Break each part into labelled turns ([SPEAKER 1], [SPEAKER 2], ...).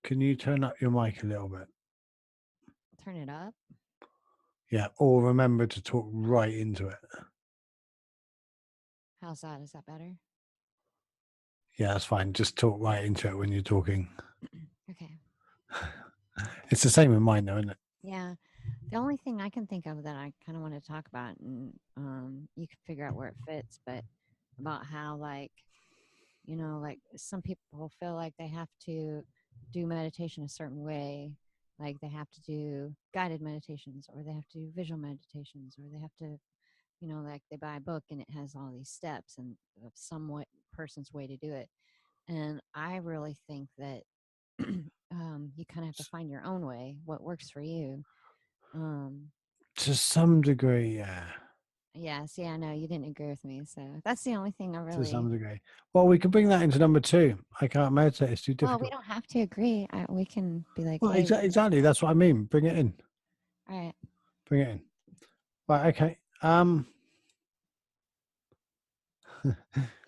[SPEAKER 1] Can you turn up your mic a little bit?
[SPEAKER 2] Turn it up.
[SPEAKER 1] Yeah, or remember to talk right into it.
[SPEAKER 2] How's that? Is that better?
[SPEAKER 1] Yeah, that's fine. Just talk right into it when you're talking.
[SPEAKER 2] Okay.
[SPEAKER 1] It's the same in mine, though, isn't it?
[SPEAKER 2] Yeah. The only thing I can think of that I kind of want to talk about, and you can figure out where it fits, but about how, like, like some people feel like they have to do meditation a certain way, like they have to do guided meditations, or they have to do visual meditations, or they have to, like they buy a book and it has all these steps and of some person's way to do it. And I really think that you kind of have to find your own way, what works for you. Um,
[SPEAKER 1] To some degree, yeah.
[SPEAKER 2] yes, yeah, no, you didn't agree with me, so that's the only thing I
[SPEAKER 1] To some
[SPEAKER 2] really.
[SPEAKER 1] degree. Well, we can bring that into number 2. I can't meditate. It's too
[SPEAKER 2] Well, we
[SPEAKER 1] difficult.
[SPEAKER 2] don't have to agree. We can be like,
[SPEAKER 1] Well,
[SPEAKER 2] hey,
[SPEAKER 1] exactly. That's what I mean. Bring it in.
[SPEAKER 2] all right.
[SPEAKER 1] Bring it in. Right. Okay.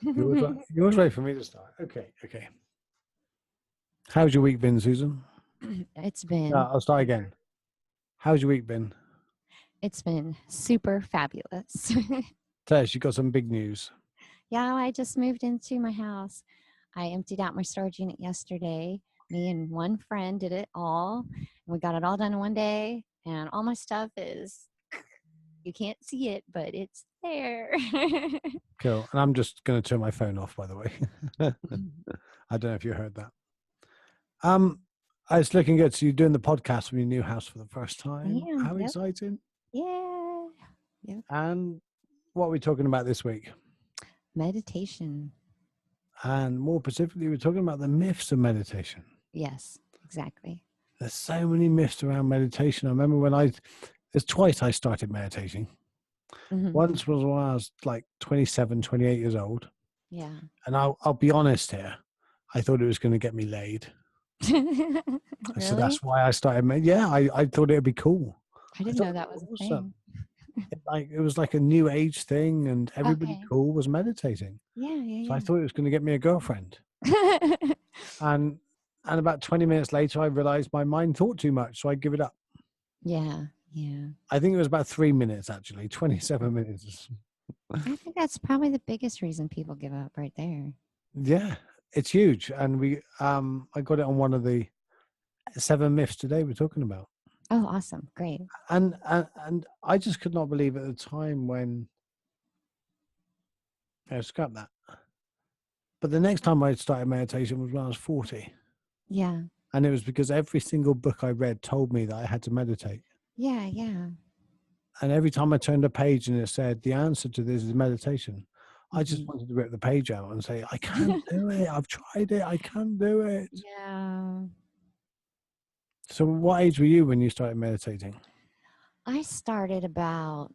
[SPEAKER 1] You always wait for me to start. Okay. Okay. How's your week been, Susan?
[SPEAKER 2] It's been
[SPEAKER 1] I'll start again. How's your week been?
[SPEAKER 2] it's been super fabulous.
[SPEAKER 1] Tess, you got some big news.
[SPEAKER 2] Yeah, I just moved into my house. I emptied out my storage unit yesterday. Me and one friend did it all. And we got it all done in one day. And all my stuff is, you can't see it, but it's there.
[SPEAKER 1] Cool. And I'm just going to turn my phone off, by the way. I don't know if you heard that. It's looking good. So you're doing the podcast from your new house for the first time. How
[SPEAKER 2] Yep.
[SPEAKER 1] exciting.
[SPEAKER 2] Yeah. Yep.
[SPEAKER 1] And what are we talking about this week?
[SPEAKER 2] Meditation.
[SPEAKER 1] And more specifically, we're talking about the myths of meditation.
[SPEAKER 2] Yes, exactly.
[SPEAKER 1] There's so many myths around meditation. I remember there's twice I started meditating.
[SPEAKER 2] Mm-hmm.
[SPEAKER 1] Once was when I was like 27, 28 years old.
[SPEAKER 2] Yeah.
[SPEAKER 1] And I'll be honest here. I thought it was going to get me laid.
[SPEAKER 2] Really?
[SPEAKER 1] So that's why I started. Yeah, I thought it'd be cool.
[SPEAKER 2] I didn't know that was a thing.
[SPEAKER 1] It was like a new age thing, and everybody
[SPEAKER 2] Okay.
[SPEAKER 1] cool was meditating.
[SPEAKER 2] Yeah.
[SPEAKER 1] So I thought it was going to get me a girlfriend. And about 20 minutes later, I realized my mind thought too much, so I give it up.
[SPEAKER 2] Yeah.
[SPEAKER 1] I think it was about 3 minutes, actually. 27 minutes.
[SPEAKER 2] I think that's probably the biggest reason people give up right there.
[SPEAKER 1] Yeah, it's huge. And I got it on one of the 7 myths today we're talking about.
[SPEAKER 2] Oh, awesome. Great.
[SPEAKER 1] And I just could not believe at the time when scrap that. But the next time I started meditation was when I was 40.
[SPEAKER 2] Yeah.
[SPEAKER 1] And it was because every single book I read told me that I had to meditate.
[SPEAKER 2] Yeah.
[SPEAKER 1] And every time I turned a page and it said, the answer to this is meditation, I just
[SPEAKER 2] Mm-hmm.
[SPEAKER 1] wanted to rip the page out and say, I can't do it. I've tried it. I can't do it.
[SPEAKER 2] Yeah.
[SPEAKER 1] So what age were you when you started meditating?
[SPEAKER 2] I started about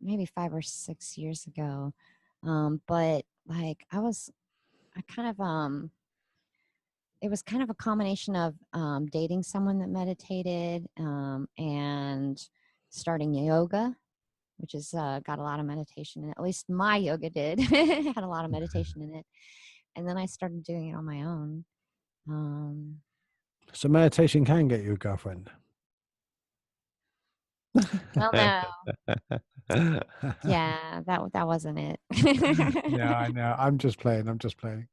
[SPEAKER 2] maybe 5 or 6 years ago. But like I kind of it was kind of a combination of dating someone that meditated and starting yoga, which has got a lot of meditation in it. At least my yoga did. Had a lot of meditation in it. And then I started doing it on my own.
[SPEAKER 1] So meditation can get you a girlfriend.
[SPEAKER 2] Well, no. Yeah, that wasn't it.
[SPEAKER 1] Yeah, I know. I'm just playing.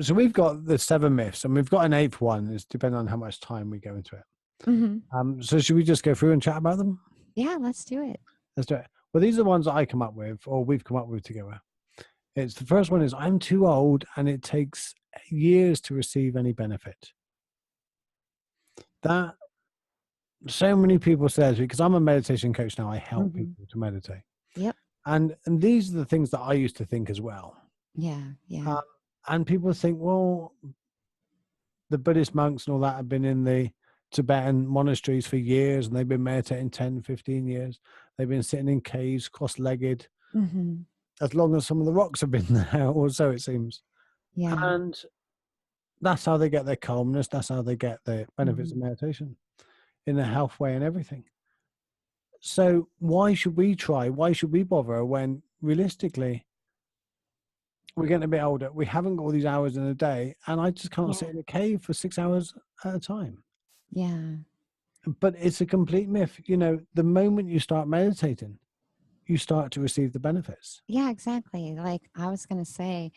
[SPEAKER 1] So we've got the 7 myths, and we've got an 8th one. It's depending on how much time we go into it.
[SPEAKER 2] Mm-hmm.
[SPEAKER 1] So should we just go through and chat about them?
[SPEAKER 2] Yeah, let's do it.
[SPEAKER 1] Let's do it. Well, these are the ones that I come up with, or we've come up with together. The first one is I'm too old, and it takes years to receive any benefit. That so many people say, because I'm a meditation coach now, I help people to meditate.
[SPEAKER 2] Yep.
[SPEAKER 1] And these are the things that I used to think as well.
[SPEAKER 2] Yeah.
[SPEAKER 1] And people think, well, the Buddhist monks and all that have been in the Tibetan monasteries for years, and they've been meditating 10, 15 years. They've been sitting in caves, cross-legged, as long as some of the rocks have been there, or so it seems.
[SPEAKER 2] Yeah.
[SPEAKER 1] And that's how they get their calmness. That's how they get the benefits of meditation in a health way and everything. So why should we try? Why should we bother when realistically we're getting a bit older. We haven't got all these hours in a day, and I just can't
[SPEAKER 2] Yeah.
[SPEAKER 1] sit in a cave for 6 hours at a time.
[SPEAKER 2] Yeah.
[SPEAKER 1] But it's a complete myth. You know, the moment you start meditating, you start to receive the benefits.
[SPEAKER 2] Yeah, exactly. Like I was going to say,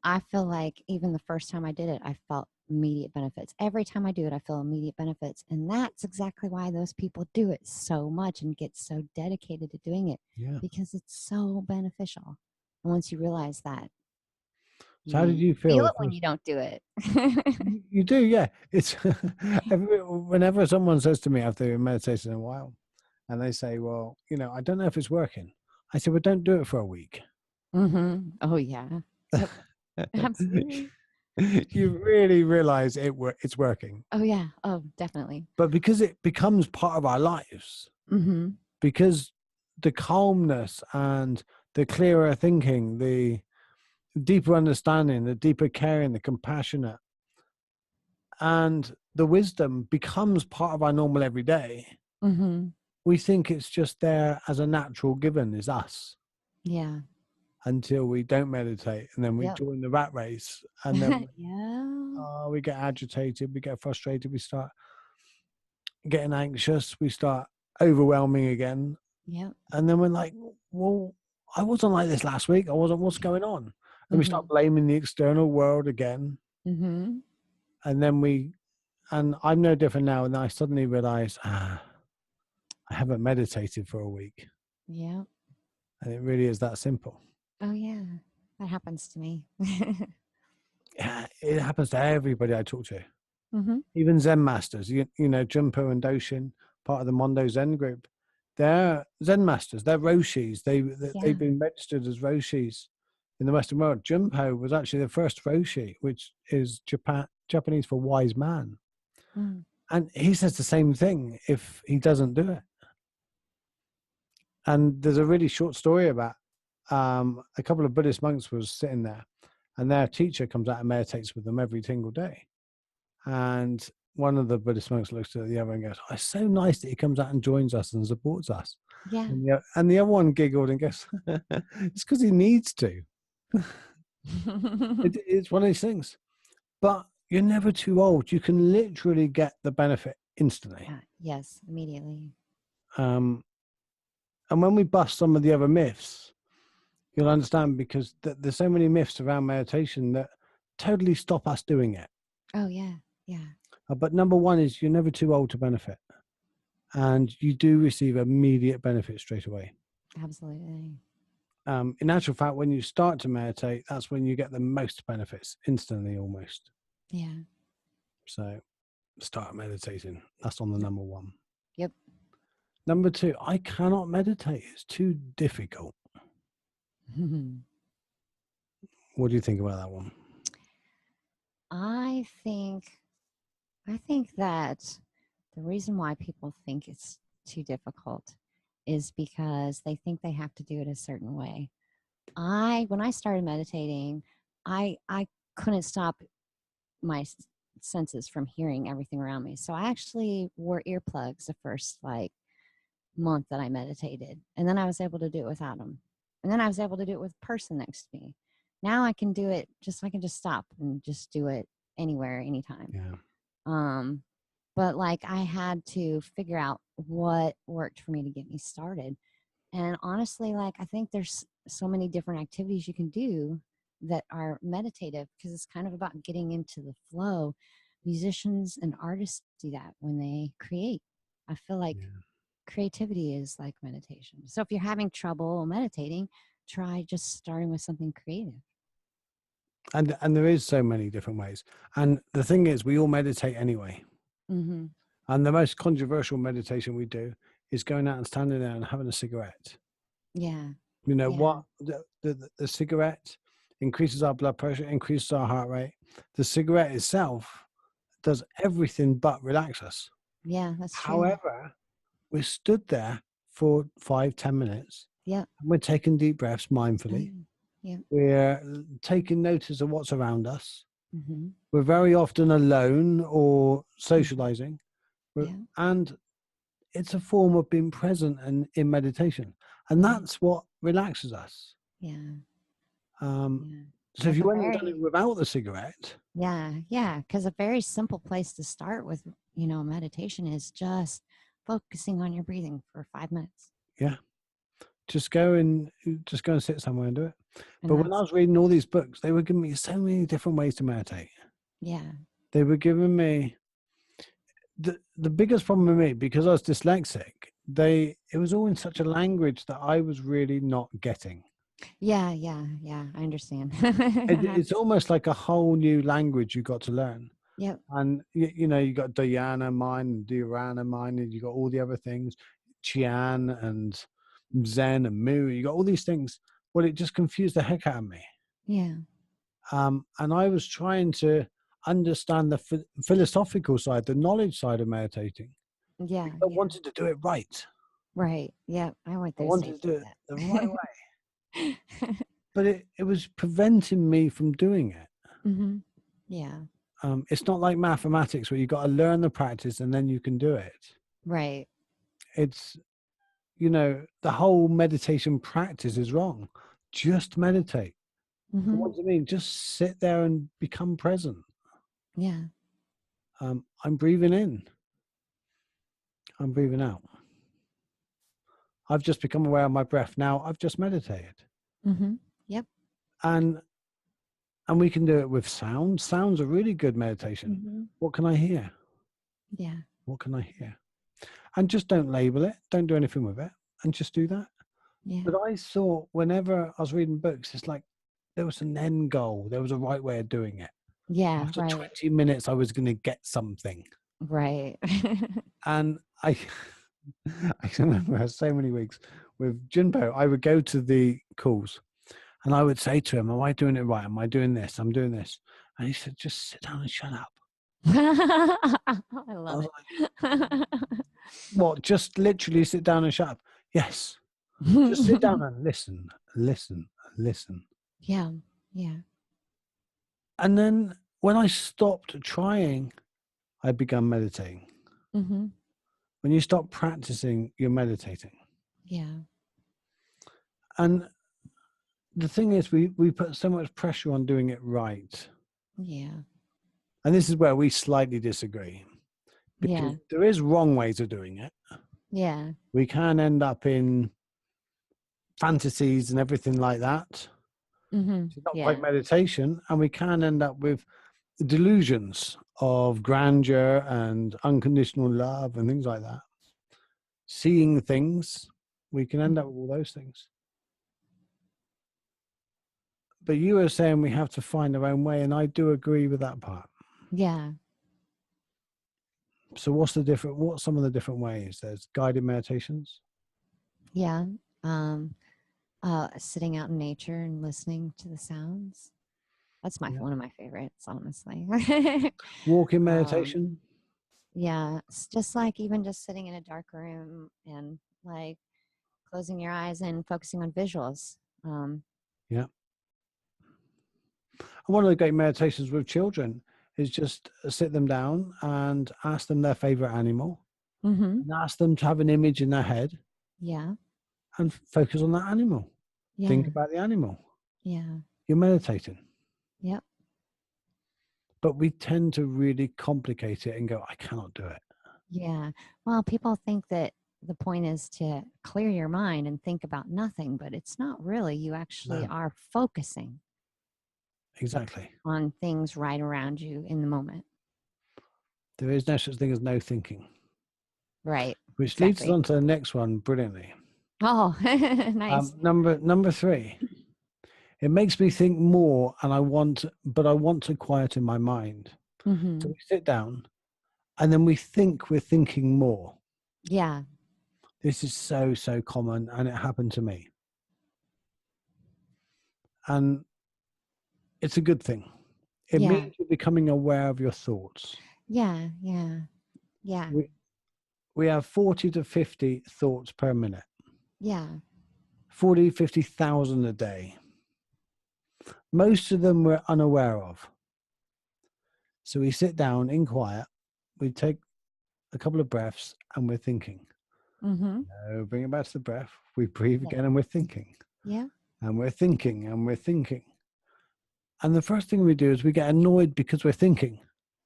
[SPEAKER 2] I feel like even the first time I did it, I felt immediate benefits. Every time I do it, I feel immediate benefits. And that's exactly why those people do it so much and get so dedicated to doing it
[SPEAKER 1] Yeah.
[SPEAKER 2] because it's so beneficial. And once you realize that,
[SPEAKER 1] So how did
[SPEAKER 2] you
[SPEAKER 1] you feel
[SPEAKER 2] feel
[SPEAKER 1] the
[SPEAKER 2] it when
[SPEAKER 1] first?
[SPEAKER 2] you don't do it.
[SPEAKER 1] You do, yeah. It's whenever someone says to me after they've been meditating a while, and they say, "Well, you know, I don't know if it's working," I say, "Well, don't do it for a week."
[SPEAKER 2] Oh, yeah. Yep. Absolutely.
[SPEAKER 1] You really realize it's working,
[SPEAKER 2] Oh, yeah. Oh, definitely.
[SPEAKER 1] but because it becomes part of our lives,
[SPEAKER 2] Mm-hmm.
[SPEAKER 1] because the calmness and the clearer thinking, the deeper understanding, the deeper caring, the compassionate, and the wisdom becomes part of our normal everyday,
[SPEAKER 2] Mm-hmm.
[SPEAKER 1] we think it's just there as a natural given, is us,
[SPEAKER 2] Yeah.
[SPEAKER 1] until we don't meditate, and then we
[SPEAKER 2] Yep.
[SPEAKER 1] join the rat race, and then
[SPEAKER 2] Yeah.
[SPEAKER 1] we get agitated, we get frustrated, we start getting anxious, we start overwhelming again,
[SPEAKER 2] Yep.
[SPEAKER 1] and then we're like, well, I wasn't like this last week. I wasn't. What's going on? And we
[SPEAKER 2] Mm-hmm.
[SPEAKER 1] start blaming the external world again,
[SPEAKER 2] Mm-hmm.
[SPEAKER 1] and then and I'm no different now. And I suddenly realize, I haven't meditated for a week,
[SPEAKER 2] Yep.
[SPEAKER 1] and it really is that simple.
[SPEAKER 2] Oh, yeah. That happens to me.
[SPEAKER 1] Yeah, it happens to everybody I talk to,
[SPEAKER 2] Mm-hmm.
[SPEAKER 1] even Zen masters. You know, Junpo and Doshin, part of the Mondo Zen group. They're Zen masters. They're Roshis.
[SPEAKER 2] Yeah.
[SPEAKER 1] They've been registered as Roshis in the Western world. Junpo was actually the first Roshi, which is Japanese for wise man.
[SPEAKER 2] Mm.
[SPEAKER 1] And he says the same thing if he doesn't do it. And there's a really short story about a couple of Buddhist monks was sitting there, and their teacher comes out and meditates with them every single day. And one of the Buddhist monks looks at the other and goes, "Oh, it's so nice that he comes out and joins us and supports us."
[SPEAKER 2] Yeah.
[SPEAKER 1] And the other one giggled and goes, "It's because he needs to. It's one of these things." But you're never too old. You can literally get the benefit instantly.
[SPEAKER 2] Yeah. Yes. Immediately.
[SPEAKER 1] Um, and when we bust some of the other myths, you'll understand, because there's so many myths around meditation that totally stop us doing it.
[SPEAKER 2] Oh, yeah. Yeah.
[SPEAKER 1] But number one is you're never too old to benefit, and you do receive immediate benefit straight away.
[SPEAKER 2] Absolutely.
[SPEAKER 1] In actual fact, when you start to meditate, that's when you get the most benefits instantly, almost.
[SPEAKER 2] Yeah.
[SPEAKER 1] So start meditating. That's on the number one.
[SPEAKER 2] Yep.
[SPEAKER 1] Number two, I cannot meditate. It's too difficult. What do you think about that one?
[SPEAKER 2] I think I think that the reason why people think it's too difficult is because they think they have to do it a certain way. When I started meditating, I couldn't stop my senses from hearing everything around me. So I actually wore earplugs the first like month that I meditated, and then I was able to do it without them. And then I was able to do it with a person next to me. Now I can do it I can just stop and just do it anywhere, anytime.
[SPEAKER 1] Yeah.
[SPEAKER 2] Um, but like I had to figure out what worked for me to get me started. And honestly, like I think there's so many different activities you can do that are meditative because it's kind of about getting into the flow. Musicians and artists do that when they create. I feel like
[SPEAKER 1] Yeah.
[SPEAKER 2] creativity is like meditation. So if you're having trouble meditating, try just starting with something creative.
[SPEAKER 1] And there is so many different ways. And the thing is, we all meditate anyway.
[SPEAKER 2] Mm-hmm.
[SPEAKER 1] And the most controversial meditation we do is going out and standing there and having a cigarette.
[SPEAKER 2] Yeah.
[SPEAKER 1] You know
[SPEAKER 2] Yeah.
[SPEAKER 1] what? The cigarette increases our blood pressure, increases our heart rate. The cigarette itself does everything but relax us.
[SPEAKER 2] Yeah. That's true.
[SPEAKER 1] However, we're stood there for 5-10 minutes,
[SPEAKER 2] Yep.
[SPEAKER 1] and we're taking deep breaths
[SPEAKER 2] Oh,
[SPEAKER 1] mindfully.
[SPEAKER 2] yeah. Yep.
[SPEAKER 1] We're taking notice of what's around us.
[SPEAKER 2] Mm-hmm.
[SPEAKER 1] We're very often alone or
[SPEAKER 2] Mm-hmm.
[SPEAKER 1] socializing.
[SPEAKER 2] Yeah.
[SPEAKER 1] And it's a form of being present and in meditation. And
[SPEAKER 2] Yeah.
[SPEAKER 1] that's what relaxes us.
[SPEAKER 2] Yeah.
[SPEAKER 1] Um,
[SPEAKER 2] Yeah.
[SPEAKER 1] So if
[SPEAKER 2] Because
[SPEAKER 1] you
[SPEAKER 2] a
[SPEAKER 1] went and done
[SPEAKER 2] very
[SPEAKER 1] it without the cigarette,
[SPEAKER 2] yeah, because a very simple place to start with, meditation is just focusing on your breathing for 5 minutes,
[SPEAKER 1] yeah, just go and sit somewhere and do it.
[SPEAKER 2] and
[SPEAKER 1] But when I
[SPEAKER 2] that's
[SPEAKER 1] was reading all these books, they were giving me so many different ways to meditate.
[SPEAKER 2] yeah,
[SPEAKER 1] They were giving me the biggest problem with me, because I was dyslexic. It was all in such a language that I was really not getting.
[SPEAKER 2] yeah. I understand.
[SPEAKER 1] It's almost like a whole new language you got to learn.
[SPEAKER 2] Yep.
[SPEAKER 1] And you got Dhyana mind and Dhyana mind, and you got all the other things, Qian and Zen and Mu. You got all these things. Well, it just confused the heck out of me.
[SPEAKER 2] Yeah.
[SPEAKER 1] And I was trying to understand the philosophical side, the knowledge side of meditating.
[SPEAKER 2] Yeah.
[SPEAKER 1] I
[SPEAKER 2] Yeah.
[SPEAKER 1] wanted to do it right.
[SPEAKER 2] Right. Yep. I went
[SPEAKER 1] I
[SPEAKER 2] through the same
[SPEAKER 1] wanted to do it the right
[SPEAKER 2] thing.
[SPEAKER 1] way, but it was preventing me from doing it.
[SPEAKER 2] Mm-hmm. Yeah.
[SPEAKER 1] It's not like mathematics where you got to learn the practice and then you can do it.
[SPEAKER 2] Right.
[SPEAKER 1] It's, the whole meditation practice is wrong. Just meditate.
[SPEAKER 2] Mm-hmm.
[SPEAKER 1] What do you mean? Just sit there and become present.
[SPEAKER 2] Yeah.
[SPEAKER 1] I'm breathing in. I'm breathing out. I've just become aware of my breath. Now I've just meditated.
[SPEAKER 2] Mm-hmm. Yep.
[SPEAKER 1] And we can do it with sound. Sound's a really good meditation.
[SPEAKER 2] Mm-hmm.
[SPEAKER 1] What can I hear?
[SPEAKER 2] Yeah.
[SPEAKER 1] What can I hear? And just don't label it. Don't do anything with it. And just do that.
[SPEAKER 2] Yeah.
[SPEAKER 1] But I saw whenever I was reading books, it's like there was an end goal. There was a right way of doing it.
[SPEAKER 2] Yeah.
[SPEAKER 1] After
[SPEAKER 2] Right.
[SPEAKER 1] 20 minutes, I was going to get something.
[SPEAKER 2] Right.
[SPEAKER 1] And I remember so many weeks with Junpo, I would go to the calls and I would say to him, am I doing it right? Am I doing this? I'm doing this. And he said, just sit down and shut up.
[SPEAKER 2] I
[SPEAKER 1] I
[SPEAKER 2] love
[SPEAKER 1] was like,
[SPEAKER 2] it.
[SPEAKER 1] what? Just literally sit down and shut up? Yes. Just sit down and listen, listen, listen.
[SPEAKER 2] Yeah. Yeah.
[SPEAKER 1] And then when I stopped trying, I began meditating.
[SPEAKER 2] Mm-hmm.
[SPEAKER 1] When you stop practicing, you're meditating.
[SPEAKER 2] Yeah.
[SPEAKER 1] And the thing is, we put so much pressure on doing it right.
[SPEAKER 2] Yeah.
[SPEAKER 1] And this is where we slightly disagree, because
[SPEAKER 2] Yeah.
[SPEAKER 1] there is wrong ways of doing it.
[SPEAKER 2] Yeah.
[SPEAKER 1] We can end up in fantasies and everything like that.
[SPEAKER 2] Mm-hmm.
[SPEAKER 1] It's not quite
[SPEAKER 2] Yeah.
[SPEAKER 1] meditation. And we can end up with delusions of grandeur and unconditional love and things like that. Seeing things, we can end up with all those things. But you were saying we have to find our own way, and I do agree with that part.
[SPEAKER 2] Yeah.
[SPEAKER 1] So what's some of the different ways? There's guided meditations.
[SPEAKER 2] Yeah. Um, sitting out in nature and listening to the sounds. That's
[SPEAKER 1] Yeah.
[SPEAKER 2] one of my favorites, honestly.
[SPEAKER 1] Walking
[SPEAKER 2] um,
[SPEAKER 1] meditation.
[SPEAKER 2] yeah, it's just like even just sitting in a dark room and like closing your eyes and focusing on visuals.
[SPEAKER 1] Yeah. And one of the great meditations with children is just sit them down and ask them their favorite animal,
[SPEAKER 2] Mm-hmm.
[SPEAKER 1] and ask them to have an image in their head
[SPEAKER 2] Yeah.
[SPEAKER 1] and focus on that animal. Think
[SPEAKER 2] Yeah.
[SPEAKER 1] about the animal.
[SPEAKER 2] Yeah.
[SPEAKER 1] You're meditating.
[SPEAKER 2] Yep.
[SPEAKER 1] But we tend to really complicate it and go, I cannot do it.
[SPEAKER 2] Yeah. Well, people think that the point is to clear your mind and think about nothing, but it's not really. You actually
[SPEAKER 1] No,
[SPEAKER 2] are focusing
[SPEAKER 1] exactly.
[SPEAKER 2] on things right around you in the moment.
[SPEAKER 1] There is no such thing as no thinking.
[SPEAKER 2] Right.
[SPEAKER 1] Which leads us
[SPEAKER 2] Exactly.
[SPEAKER 1] on to the next one brilliantly.
[SPEAKER 2] Oh, nice.
[SPEAKER 1] Number 3. It makes me think more, and I want to quieten my mind. So
[SPEAKER 2] Mm-hmm.
[SPEAKER 1] we sit down, and then we think we're thinking more.
[SPEAKER 2] Yeah.
[SPEAKER 1] This is so common, and it happened to me. And it's a good thing. It
[SPEAKER 2] Yeah.
[SPEAKER 1] means you're becoming aware of your thoughts.
[SPEAKER 2] Yeah. Yeah. Yeah.
[SPEAKER 1] We have 40 to 50 thoughts per minute.
[SPEAKER 2] Yeah.
[SPEAKER 1] 40, 50,000 a day. Most of them we're unaware of. So we sit down in quiet, we take a couple of breaths, and we're thinking.
[SPEAKER 2] Mm-hmm.
[SPEAKER 1] Bring it back to the breath. We breathe
[SPEAKER 2] Yeah.
[SPEAKER 1] again, and we're thinking.
[SPEAKER 2] Yeah.
[SPEAKER 1] And we're thinking, and we're thinking. And the first thing we do is we get annoyed because we're thinking.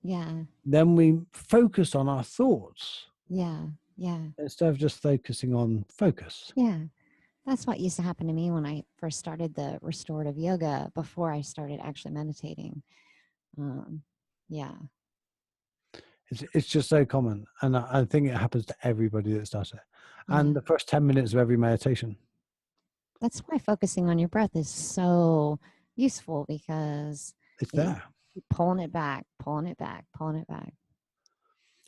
[SPEAKER 2] Yeah.
[SPEAKER 1] Then we focus on our thoughts
[SPEAKER 2] Yeah. Yeah.
[SPEAKER 1] instead of just focusing on focus.
[SPEAKER 2] Yeah. That's what used to happen to me when I first started the restorative yoga before I started actually meditating. Yeah.
[SPEAKER 1] It's just so common. And I think it happens to everybody that does it.
[SPEAKER 2] Yeah.
[SPEAKER 1] And the first 10 minutes of every meditation,
[SPEAKER 2] That's why focusing on your breath is so useful because
[SPEAKER 1] it's
[SPEAKER 2] it,
[SPEAKER 1] there.
[SPEAKER 2] you're pulling it back, pulling it back, pulling it back.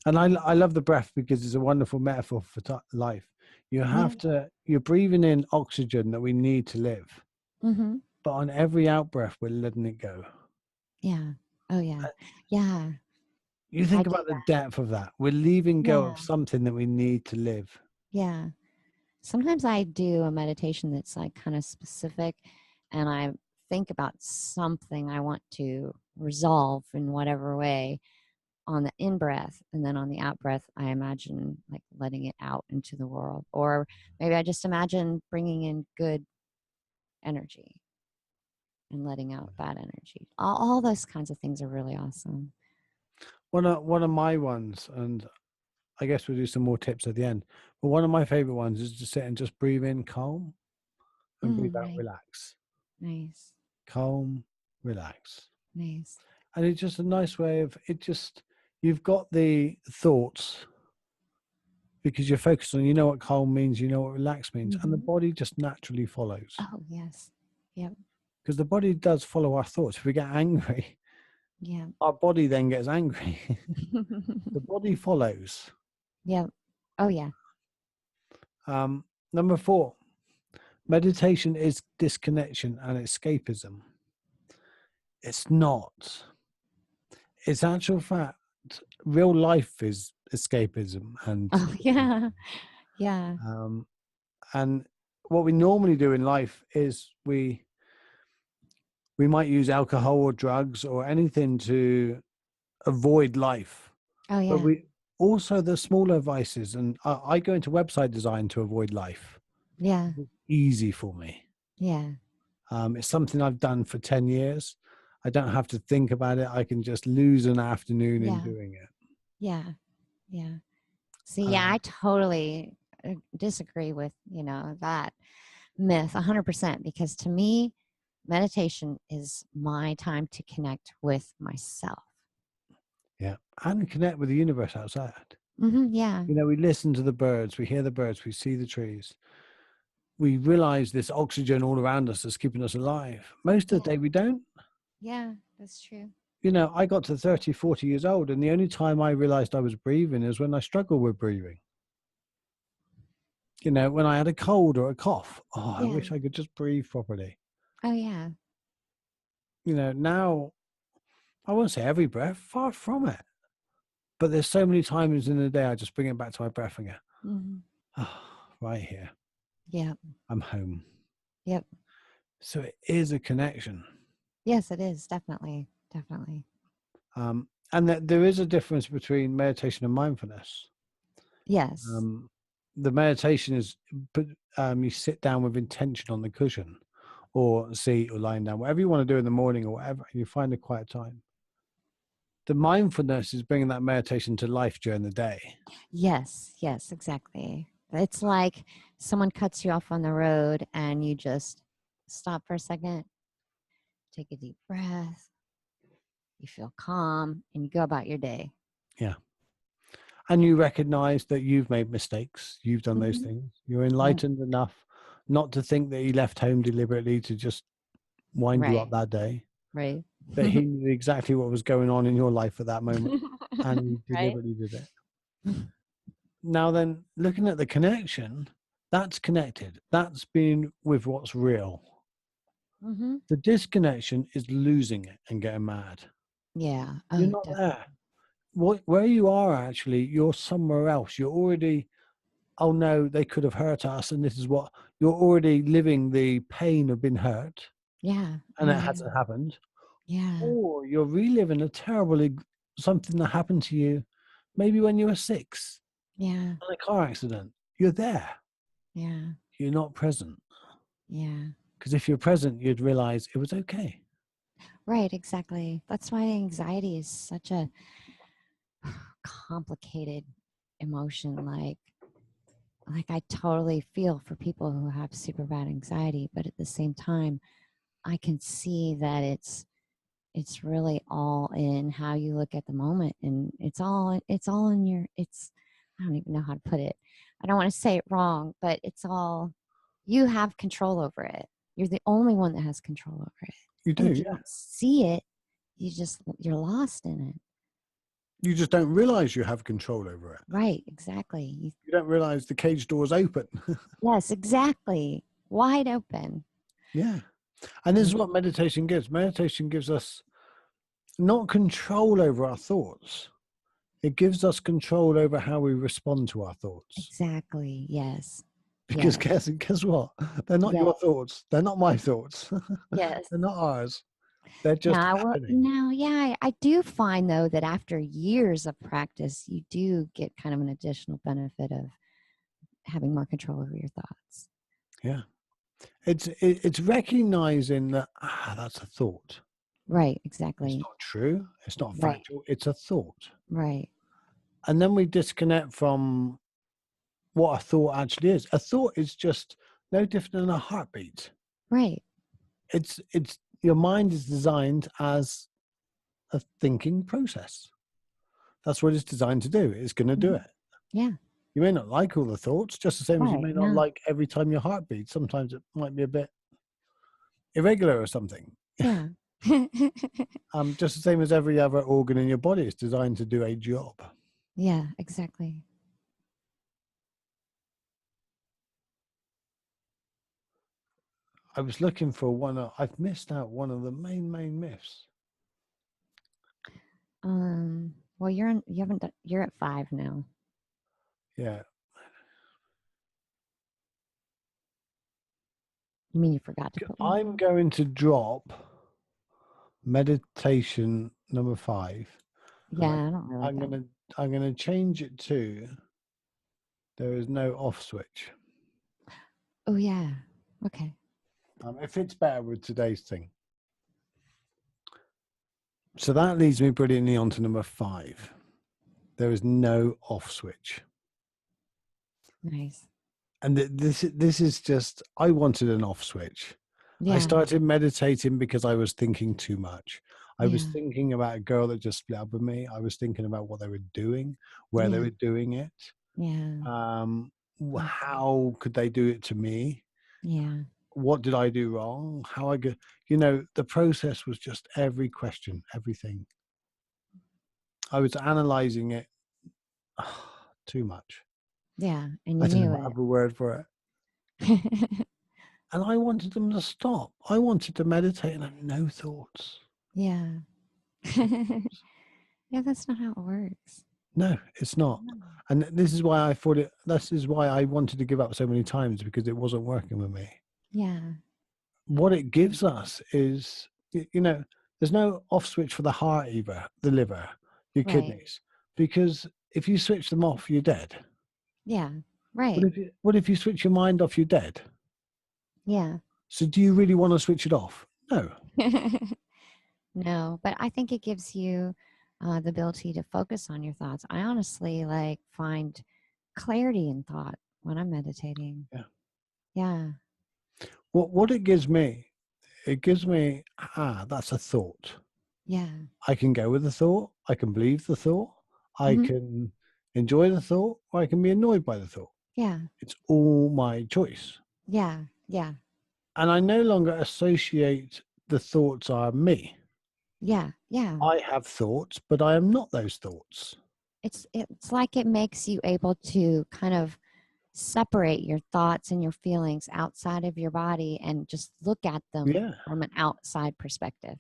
[SPEAKER 1] And I love the breath because it's a wonderful metaphor for life. You
[SPEAKER 2] Yeah.
[SPEAKER 1] have to, you're breathing in oxygen that we need to live.
[SPEAKER 2] Mm-hmm.
[SPEAKER 1] But on every out breath, we're letting it go.
[SPEAKER 2] Yeah. Oh, yeah.
[SPEAKER 1] Uh,
[SPEAKER 2] Yeah.
[SPEAKER 1] You
[SPEAKER 2] I
[SPEAKER 1] think
[SPEAKER 2] do
[SPEAKER 1] about the
[SPEAKER 2] that.
[SPEAKER 1] depth of that. We're leaving go
[SPEAKER 2] Yeah.
[SPEAKER 1] of something that we need to live.
[SPEAKER 2] Yeah. Sometimes I do a meditation that's like kind of specific and I think about something I want to resolve in whatever way on the in breath, and then on the out breath I imagine like letting it out into the world, or maybe I just imagine bringing in good energy and letting out bad energy. All those kinds of things are really awesome.
[SPEAKER 1] One of my ones, and I guess we'll do some more tips at the end, but one of my favorite ones is to sit and just breathe in calm and breathe out
[SPEAKER 2] Nice.
[SPEAKER 1] relax.
[SPEAKER 2] Nice.
[SPEAKER 1] Calm, relax.
[SPEAKER 2] Nice.
[SPEAKER 1] And it's just a nice way of it. Just, you've got the thoughts because you're focused on, you know what calm means, you know what relax means, and the
[SPEAKER 2] Mm-hmm.
[SPEAKER 1] body just naturally follows
[SPEAKER 2] Oh, yes. Yep.
[SPEAKER 1] because the body does follow our thoughts. If we get angry,
[SPEAKER 2] Yeah.
[SPEAKER 1] our body then gets angry. The body follows.
[SPEAKER 2] Yep. Oh, yeah.
[SPEAKER 1] Number 4, meditation is disconnection and escapism. It's not. It's actual fact. Real life is escapism and
[SPEAKER 2] Oh, yeah. Yeah.
[SPEAKER 1] um, and what we normally do in life is we might use alcohol or drugs or anything to avoid life,
[SPEAKER 2] Oh,
[SPEAKER 1] but
[SPEAKER 2] yeah.
[SPEAKER 1] we also the smaller vices. And I go into website design to avoid life.
[SPEAKER 2] Yeah.
[SPEAKER 1] It's easy for me.
[SPEAKER 2] Yeah.
[SPEAKER 1] It's something I've done for 10 years. I don't have to think about it. I can just lose an afternoon in
[SPEAKER 2] Yeah.
[SPEAKER 1] doing it.
[SPEAKER 2] Yeah. Yeah. See, yeah,
[SPEAKER 1] Uh,
[SPEAKER 2] I totally disagree with, that myth 100% because to me, meditation is my time to connect with myself.
[SPEAKER 1] yeah. And connect with the universe outside.
[SPEAKER 2] Yeah.
[SPEAKER 1] You know, we listen to the birds, we hear the birds, we see the trees. We realize this oxygen all around us is keeping us alive. Most of the
[SPEAKER 2] Yeah.
[SPEAKER 1] day, we don't.
[SPEAKER 2] Yeah. That's true.
[SPEAKER 1] You know, I got to 30, 40 years old, and the only time I realized I was breathing is when I struggled with breathing. You know, when I had a cold or a cough. Oh, I
[SPEAKER 2] Yeah.
[SPEAKER 1] wish I could just breathe properly.
[SPEAKER 2] Oh, yeah.
[SPEAKER 1] You know, now I won't say every breath, far from it. But there's so many times in the day I just bring it back to my breath and go,
[SPEAKER 2] Mm-hmm.
[SPEAKER 1] oh, right here,
[SPEAKER 2] Yep.
[SPEAKER 1] I'm home.
[SPEAKER 2] Yep.
[SPEAKER 1] So it is a connection.
[SPEAKER 2] Yes, it is. Definitely. Definitely.
[SPEAKER 1] And that there is a difference between meditation and mindfulness.
[SPEAKER 2] Yes.
[SPEAKER 1] Um, the meditation is you sit down with intention on the cushion or seat or lying down, whatever you want to do in the morning or whatever, and you find a quiet time. The mindfulness is bringing that meditation to life during the day.
[SPEAKER 2] Yes. Yes, exactly. It's like someone cuts you off on the road and you just stop for a second, take a deep breath, you feel calm, and you go about your day.
[SPEAKER 1] Yeah. And you recognize that you've made mistakes. You've done those
[SPEAKER 2] Mm-hmm.
[SPEAKER 1] things. You're
[SPEAKER 2] Yep.
[SPEAKER 1] enlightened enough not to think that he left home deliberately to just wind you up
[SPEAKER 2] Right.
[SPEAKER 1] that day,
[SPEAKER 2] Right.
[SPEAKER 1] that he knew exactly what was going on in your life at that moment and he
[SPEAKER 2] Right.
[SPEAKER 1] deliberately did it. Now then, looking at the connection, that's connected. That's being with what's real.
[SPEAKER 2] Mm-hmm.
[SPEAKER 1] The disconnection is losing it and getting mad.
[SPEAKER 2] Yeah.
[SPEAKER 1] You're
[SPEAKER 2] Oh,
[SPEAKER 1] not
[SPEAKER 2] definitely.
[SPEAKER 1] there. Where you are actually, you're somewhere else. You're already, oh no, they could have hurt us. And this is what you're already living the pain of being hurt
[SPEAKER 2] Yeah.
[SPEAKER 1] and
[SPEAKER 2] Oh,
[SPEAKER 1] it
[SPEAKER 2] yeah.
[SPEAKER 1] hasn't happened.
[SPEAKER 2] Yeah.
[SPEAKER 1] Or you're reliving a terrible, something that happened to you maybe when you were 6
[SPEAKER 2] Yeah.
[SPEAKER 1] in a car accident. You're there.
[SPEAKER 2] Yeah.
[SPEAKER 1] You're not present.
[SPEAKER 2] Yeah.
[SPEAKER 1] Because if you're present, you'd realize it was okay.
[SPEAKER 2] Right, exactly. That's why anxiety is such a complicated emotion. Like I totally feel for people who have super bad anxiety, but at the same time, I can see that it's really all in how you look at the moment, and it's all in your it's I don't even know how to put it. I don't want to say it wrong, but it's all you have control over it. You're the only one that has control over it.
[SPEAKER 1] You
[SPEAKER 2] And
[SPEAKER 1] do,
[SPEAKER 2] if you
[SPEAKER 1] yeah.
[SPEAKER 2] don't see it, you're lost in it.
[SPEAKER 1] You just don't realize you have control over it.
[SPEAKER 2] Right, exactly.
[SPEAKER 1] You don't realize the cage door's open.
[SPEAKER 2] Yes, exactly. Wide open.
[SPEAKER 1] Yeah. And this is
[SPEAKER 2] Yeah.
[SPEAKER 1] what meditation gives. Meditation gives us not control over our thoughts. It gives us control over how we respond to our thoughts.
[SPEAKER 2] Exactly. Yes.
[SPEAKER 1] Because
[SPEAKER 2] Yes.
[SPEAKER 1] guess what? They're not your
[SPEAKER 2] Yes.
[SPEAKER 1] thoughts. They're not my thoughts.
[SPEAKER 2] Yes.
[SPEAKER 1] They're not ours. They're just
[SPEAKER 2] Now,
[SPEAKER 1] happening.
[SPEAKER 2] now, yeah, I do find though that after years of practice, you do get kind of an additional benefit of having more control over your thoughts.
[SPEAKER 1] Yeah. It's recognizing that that's a thought.
[SPEAKER 2] Right,
[SPEAKER 1] It's
[SPEAKER 2] exactly.
[SPEAKER 1] not true. It's not
[SPEAKER 2] Right,
[SPEAKER 1] factual. It's a thought.
[SPEAKER 2] right,
[SPEAKER 1] And then we disconnect from what a thought actually is. A thought is just no different than a heartbeat.
[SPEAKER 2] right.
[SPEAKER 1] It's your mind is designed as a thinking process. That's what it's designed to do. It's going to do
[SPEAKER 2] Mhm.
[SPEAKER 1] it.
[SPEAKER 2] Yeah,
[SPEAKER 1] You may not like all the thoughts, just the same as you
[SPEAKER 2] right.
[SPEAKER 1] may not
[SPEAKER 2] No,
[SPEAKER 1] like every time your heart beats. Sometimes it might be a bit irregular or something.
[SPEAKER 2] yeah,
[SPEAKER 1] Just the same as every other organ in your body is designed to do a job.
[SPEAKER 2] yeah, exactly.
[SPEAKER 1] I was looking for I've missed out one of the main myths.
[SPEAKER 2] Well, you haven't done, you're at 5 now.
[SPEAKER 1] Yeah.
[SPEAKER 2] You mean you forgot to put one?
[SPEAKER 1] I'm going to drop meditation number 5. And
[SPEAKER 2] Yeah, I don't really like
[SPEAKER 1] I'm
[SPEAKER 2] that one.
[SPEAKER 1] gonna I'm gonna change it to there is no off switch.
[SPEAKER 2] Oh, yeah. Okay.
[SPEAKER 1] It fits better with today's thing. So that leads me brilliantly on to number 5. There is no off switch.
[SPEAKER 2] Nice.
[SPEAKER 1] And this is just I wanted an off switch. I
[SPEAKER 2] Yeah,
[SPEAKER 1] started meditating because I was thinking too much. I was
[SPEAKER 2] yeah,
[SPEAKER 1] thinking about a girl that just split up with me. I was thinking about what they were doing, where they
[SPEAKER 2] yeah,
[SPEAKER 1] were doing it.
[SPEAKER 2] yeah. I see.
[SPEAKER 1] How could they do it to me?
[SPEAKER 2] Yeah,
[SPEAKER 1] What did I do wrong? How I go, the process was just every question, everything. I was analyzing it too much.
[SPEAKER 2] yeah. And
[SPEAKER 1] I
[SPEAKER 2] you
[SPEAKER 1] don't know
[SPEAKER 2] knew
[SPEAKER 1] what
[SPEAKER 2] it.
[SPEAKER 1] other word for it. And I wanted them to stop. I wanted to meditate and have no thoughts.
[SPEAKER 2] Yeah.
[SPEAKER 1] No thoughts.
[SPEAKER 2] Yeah, that's not how it works.
[SPEAKER 1] No, it's not.
[SPEAKER 2] No.
[SPEAKER 1] And this is why I thought it. This is why I wanted to give up so many times because it wasn't working with me.
[SPEAKER 2] Yeah.
[SPEAKER 1] What it gives us is, there's no off switch for the heart either, the liver, your
[SPEAKER 2] Right.
[SPEAKER 1] kidneys, because if you switch them off, you're dead.
[SPEAKER 2] Yeah.
[SPEAKER 1] What
[SPEAKER 2] Right.
[SPEAKER 1] if you switch your mind off, you're dead.
[SPEAKER 2] Yeah.
[SPEAKER 1] So do you really want to switch it off? No.
[SPEAKER 2] No, but I think it gives you the ability to focus on your thoughts. I honestly like find clarity in thought when I'm meditating.
[SPEAKER 1] Yeah.
[SPEAKER 2] Yeah.
[SPEAKER 1] What it gives me, that's a thought.
[SPEAKER 2] Yeah.
[SPEAKER 1] I can go with the thought. I can believe the thought. I
[SPEAKER 2] Hmm.
[SPEAKER 1] can enjoy the thought, or I can be annoyed by the thought.
[SPEAKER 2] Yeah.
[SPEAKER 1] It's all my choice.
[SPEAKER 2] Yeah. Yeah.
[SPEAKER 1] And I no longer associate the thoughts are me.
[SPEAKER 2] Yeah. Yeah.
[SPEAKER 1] I have thoughts, but I am not those thoughts.
[SPEAKER 2] It's like it makes you able to kind of separate your thoughts and your feelings outside of your body and just look at them
[SPEAKER 1] Yeah.
[SPEAKER 2] from an outside perspective.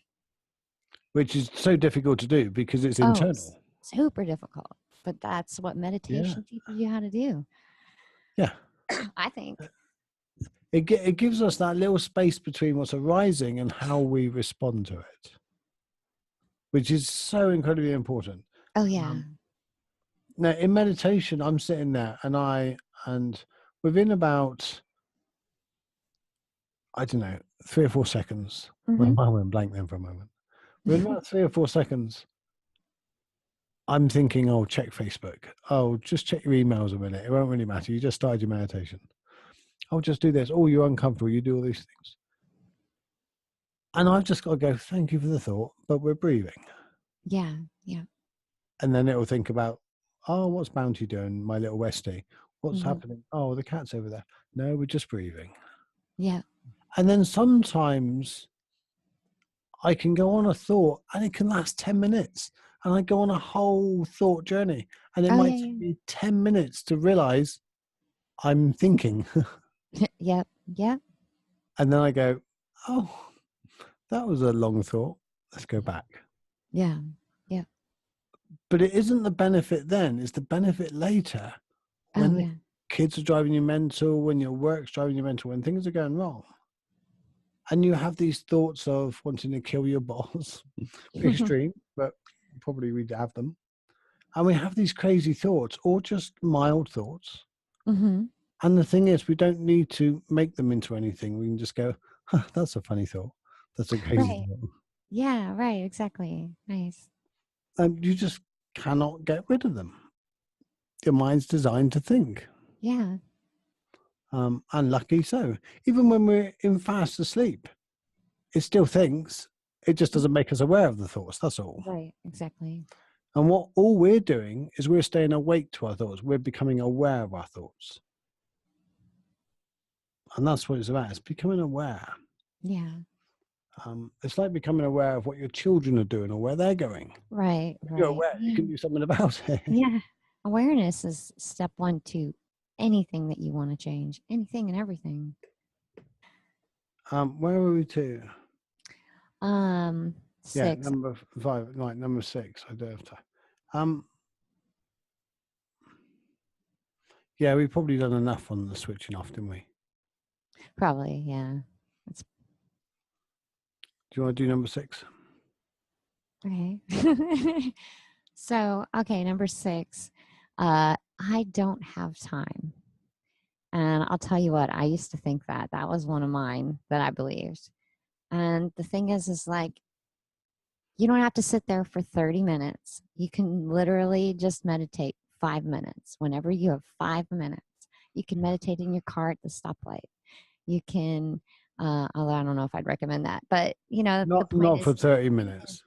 [SPEAKER 1] Which is so difficult to do because it's
[SPEAKER 2] Oh,
[SPEAKER 1] internal.
[SPEAKER 2] super difficult. But that's what
[SPEAKER 1] Yeah.
[SPEAKER 2] meditation teaches you how to do,
[SPEAKER 1] Yeah.
[SPEAKER 2] I think.
[SPEAKER 1] It gives us that little space between what's arising and how we respond to it, which is so incredibly important.
[SPEAKER 2] Oh, yeah.
[SPEAKER 1] Um, Now, in meditation, I'm sitting there and within about, I don't know, 3 or 4 seconds, my
[SPEAKER 2] Hmm.
[SPEAKER 1] mind went blank then for a moment. Within about 3 or 4 seconds, I'm thinking, oh, check Facebook. Oh, just check your emails a minute. It won't really matter. You just started your meditation. Oh, just do this. Oh, you're uncomfortable. You do all these things. And I've just got to go, thank you for the thought, but we're breathing.
[SPEAKER 2] Yeah. Yeah.
[SPEAKER 1] And then it'll think about, oh, what's Bounty doing, my little Westie? What's happening? Oh, the cat's over there. No, we're just breathing.
[SPEAKER 2] Yeah.
[SPEAKER 1] And then sometimes I can go on a thought and it can last 10 minutes. And I go on a whole thought journey. And it
[SPEAKER 2] Oh,
[SPEAKER 1] might
[SPEAKER 2] yeah.
[SPEAKER 1] take me 10 minutes to realize I'm thinking.
[SPEAKER 2] Yeah. Yep. Yep.
[SPEAKER 1] And then I go, oh, that was a long thought. Let's go back.
[SPEAKER 2] Yeah. Yeah.
[SPEAKER 1] But it isn't the benefit then, it's the benefit later.
[SPEAKER 2] Oh,
[SPEAKER 1] When the
[SPEAKER 2] yeah.
[SPEAKER 1] kids are driving you mental, when your work's driving you mental, when things are going wrong. And you have these thoughts of wanting to kill your boss. Extreme, but probably we'd have them. And we have these crazy thoughts or just mild thoughts.
[SPEAKER 2] Mm-hmm.
[SPEAKER 1] And the thing is, we don't need to make them into anything. We can just go, huh, that's a funny thought. That's a crazy
[SPEAKER 2] Right.
[SPEAKER 1] thought.
[SPEAKER 2] Yeah. Right. Exactly. Nice.
[SPEAKER 1] And you just cannot get rid of them. Your mind's designed to think.
[SPEAKER 2] Yeah.
[SPEAKER 1] And lucky so. Even when we're in fast asleep, it still thinks. It just doesn't make us aware of the thoughts. That's all.
[SPEAKER 2] Right. Exactly.
[SPEAKER 1] And all we're doing is we're staying awake to our thoughts. We're becoming aware of our thoughts. And that's what it's about. It's becoming aware.
[SPEAKER 2] Yeah.
[SPEAKER 1] It's like becoming aware of what your children are doing or where they're going.
[SPEAKER 2] Right.
[SPEAKER 1] If you're
[SPEAKER 2] Right.
[SPEAKER 1] aware, you can do something about it.
[SPEAKER 2] Yeah. Awareness is step one to anything that you want to change, anything and everything.
[SPEAKER 1] Where are we to? Yeah,
[SPEAKER 2] 6.
[SPEAKER 1] number 5, like number 6. I do have time. Yeah, we've probably done enough on the switching off, didn't we?
[SPEAKER 2] Probably, yeah.
[SPEAKER 1] Do you want to do number 6?
[SPEAKER 2] Okay. So, okay, number 6. I don't have time. And I'll tell you what, I used to think that. That was one of mine that I believed. And the thing is like, you don't have to sit there for 30 minutes. You can literally just meditate 5 minutes. Whenever you have 5 minutes, you can meditate in your car at the stoplight. You can, although I don't know if I'd recommend that, but the point
[SPEAKER 1] Not
[SPEAKER 2] is
[SPEAKER 1] for 30 minutes.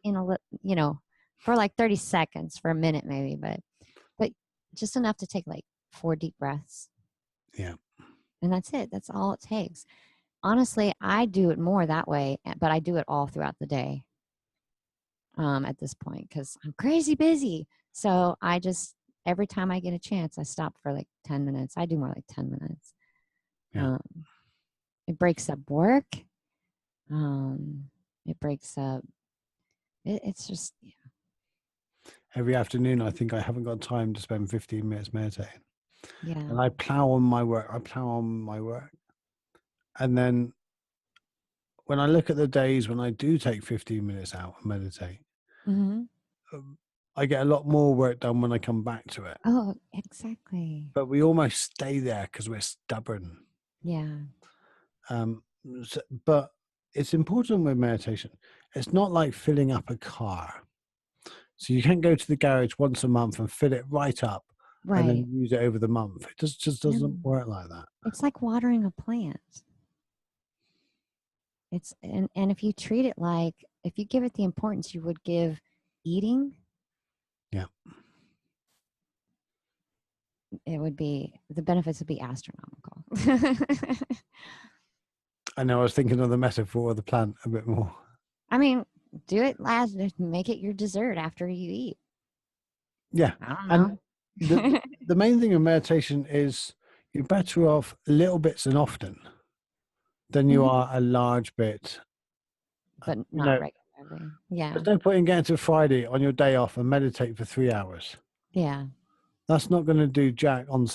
[SPEAKER 2] For like 30 seconds, for a minute maybe, but just enough to take like 4 deep breaths.
[SPEAKER 1] Yeah.
[SPEAKER 2] And that's it. That's all it takes. Honestly, I do it more that way, but I do it all throughout the day. At this point, because I'm crazy busy. So I just, every time I get a chance, I stop for like 10 minutes. I do more like 10 minutes.
[SPEAKER 1] Yeah.
[SPEAKER 2] It breaks up work. It breaks up, it's just, yeah.
[SPEAKER 1] Every afternoon, I think I haven't got time to spend 15 minutes meditating.
[SPEAKER 2] Yeah.
[SPEAKER 1] And I plow on my work. And then when I look at the days when I do take 15 minutes out and meditate, I get a lot more work done when I come back to it.
[SPEAKER 2] Oh, exactly.
[SPEAKER 1] But we almost stay there because we're stubborn.
[SPEAKER 2] Yeah.
[SPEAKER 1] But it's important with meditation. It's not like filling up a car. So you can't go to the garage once a month and fill it right up and then use it over the month. It just doesn't work like that.
[SPEAKER 2] It's like watering a plant. It's and if you treat it like, if you give it the importance you would give eating,
[SPEAKER 1] yeah,
[SPEAKER 2] the benefits would be astronomical.
[SPEAKER 1] I know, I was thinking of the metaphor of the plant a bit more.
[SPEAKER 2] I mean, do it last, make it your dessert after you eat.
[SPEAKER 1] Yeah.
[SPEAKER 2] I don't know.
[SPEAKER 1] And the main thing of meditation is you're better off little bits and often than you are a large bit.
[SPEAKER 2] But not regularly. Yeah.
[SPEAKER 1] There's no point in getting to Friday on your day off and meditate for 3 hours.
[SPEAKER 2] Yeah.
[SPEAKER 1] That's not going to do jack on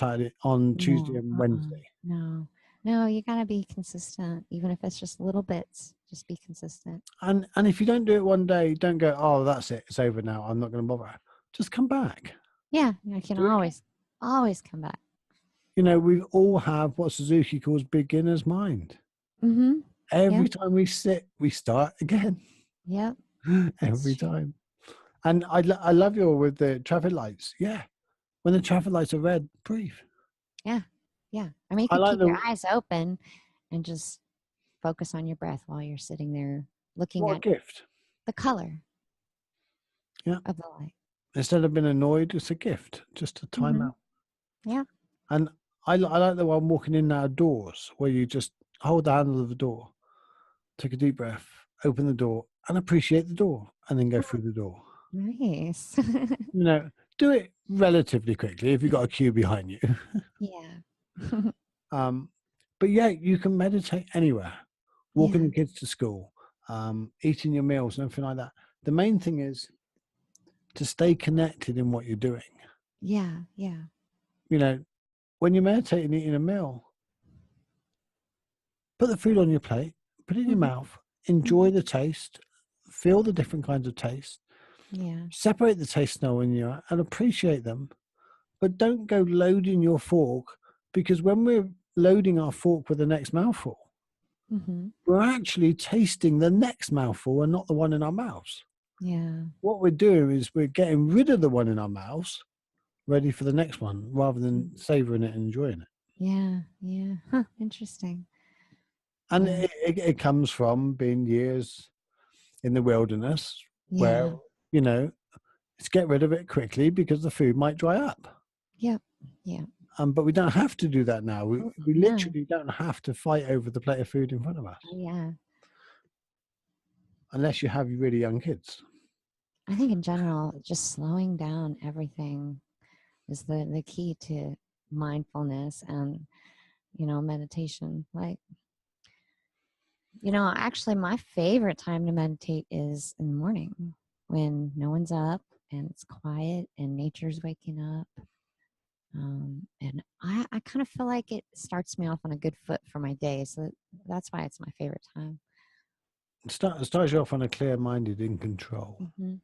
[SPEAKER 1] Tuesday and Wednesday.
[SPEAKER 2] No, you got to be consistent, even if it's just little bits. Just be consistent.
[SPEAKER 1] And if you don't do it one day, don't go, oh, that's it. It's over now. I'm not going to bother. Just come back.
[SPEAKER 2] Yeah, I can always come back.
[SPEAKER 1] We all have what Suzuki calls beginner's mind. Every time we sit, we start again.
[SPEAKER 2] Yep.
[SPEAKER 1] every
[SPEAKER 2] true.
[SPEAKER 1] time. And I love your with the traffic lights. Yeah. When the traffic lights are red, breathe.
[SPEAKER 2] Yeah. Yeah. I mean, you
[SPEAKER 1] I
[SPEAKER 2] could
[SPEAKER 1] like
[SPEAKER 2] keep your
[SPEAKER 1] the,
[SPEAKER 2] eyes open and just focus on your breath while you're sitting there looking
[SPEAKER 1] what a
[SPEAKER 2] at
[SPEAKER 1] gift.
[SPEAKER 2] the color
[SPEAKER 1] Yeah.
[SPEAKER 2] of the light.
[SPEAKER 1] Instead of being annoyed, it's a gift, just a
[SPEAKER 2] Hmm.
[SPEAKER 1] timeout.
[SPEAKER 2] Yeah.
[SPEAKER 1] And I like the one walking in and out of doors where you just hold the handle of the door, take a deep breath, open the door, and appreciate the door, and then go through the door.
[SPEAKER 2] Nice.
[SPEAKER 1] You know, do it relatively quickly if you've got a queue behind you.
[SPEAKER 2] Yeah.
[SPEAKER 1] um, but yeah, you can meditate anywhere, walking
[SPEAKER 2] Yeah.
[SPEAKER 1] the kids to school, eating your meals, and everything like that. The main thing is to stay connected in what you're doing.
[SPEAKER 2] Yeah. Yeah.
[SPEAKER 1] You know, when you're meditating, eating a meal, put the food on your plate, put it in your
[SPEAKER 2] Hmm.
[SPEAKER 1] mouth, enjoy the taste, feel the different kinds of taste,
[SPEAKER 2] Yeah.
[SPEAKER 1] separate the taste now when you're and appreciate them, but don't go loading your fork, because when we're loading our fork with the next mouthful,
[SPEAKER 2] Hmm.
[SPEAKER 1] we're actually tasting the next mouthful and not the one in our mouths.
[SPEAKER 2] Yeah.
[SPEAKER 1] What we're doing is we're getting rid of the one in our mouths, ready for the next one, rather than savoring it and enjoying it.
[SPEAKER 2] Yeah. Yeah. Huh. Interesting.
[SPEAKER 1] And
[SPEAKER 2] Yeah.
[SPEAKER 1] it comes from being years in the wilderness where,
[SPEAKER 2] Yeah.
[SPEAKER 1] you know, let's get rid of it quickly because the food might dry up.
[SPEAKER 2] Yep. Yeah.
[SPEAKER 1] But we don't have to do that now.
[SPEAKER 2] Oh,
[SPEAKER 1] We
[SPEAKER 2] no.
[SPEAKER 1] literally don't have to fight over the plate of food in front of us,
[SPEAKER 2] Oh, yeah.
[SPEAKER 1] unless you have really young kids.
[SPEAKER 2] I think in general, just slowing down everything is the key to mindfulness and, meditation. Like, actually, my favorite time to meditate is in the morning when no one's up and it's quiet and nature's waking up. And I kind of feel like it starts me off on a good foot for my day. So that's why it's my favorite time.
[SPEAKER 1] It starts you off on a clear-minded, in control,
[SPEAKER 2] Hmm.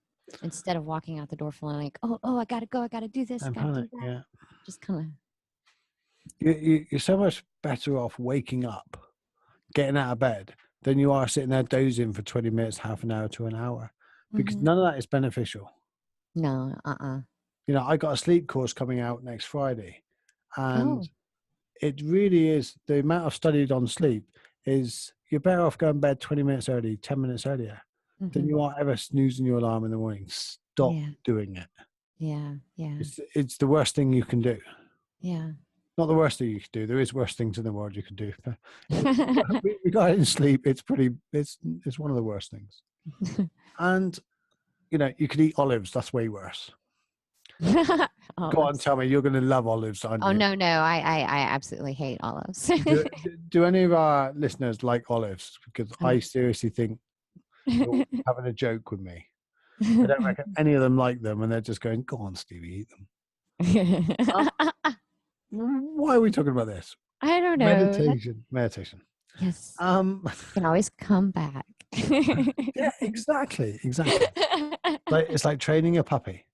[SPEAKER 2] Instead of walking out the door feeling like, oh, I got to go. I got to do this.
[SPEAKER 1] and
[SPEAKER 2] Got to
[SPEAKER 1] panic.
[SPEAKER 2] do that.
[SPEAKER 1] Yeah,
[SPEAKER 2] Just kind of,
[SPEAKER 1] you're so much better off waking up, getting out of bed, than you are sitting there dozing for 20 minutes, half an hour to an hour, because
[SPEAKER 2] hmm
[SPEAKER 1] none of that is beneficial.
[SPEAKER 2] no,
[SPEAKER 1] You know, I got a sleep course coming out next Friday, and
[SPEAKER 2] Oh,
[SPEAKER 1] it really is, the amount I've studied on sleep is you're better off going to bed 20 minutes early, 10 minutes earlier than
[SPEAKER 2] hmm
[SPEAKER 1] you are ever snoozing your alarm in the morning. Stop
[SPEAKER 2] yeah,
[SPEAKER 1] doing it.
[SPEAKER 2] yeah, yeah,
[SPEAKER 1] It's the worst thing you can do.
[SPEAKER 2] yeah.
[SPEAKER 1] Not the worst thing you can do. There is worse things in the world you can do. But regarding sleep, it's one of the worst things. And you know, you could eat olives. That's way worse. Go on,
[SPEAKER 2] Olives.
[SPEAKER 1] tell me, you're going to love olives, aren't
[SPEAKER 2] Oh
[SPEAKER 1] you?
[SPEAKER 2] no, no, I absolutely hate olives.
[SPEAKER 1] Do any of our listeners like olives? Because I seriously think you're having a joke with me. I don't reckon any of them like them, and they're just going, "Go on, Stevie, eat them." Um, why are we talking about this?
[SPEAKER 2] I don't know.
[SPEAKER 1] Meditation.
[SPEAKER 2] Yes,
[SPEAKER 1] Um,
[SPEAKER 2] can always come back.
[SPEAKER 1] yeah, exactly. It's like training a puppy.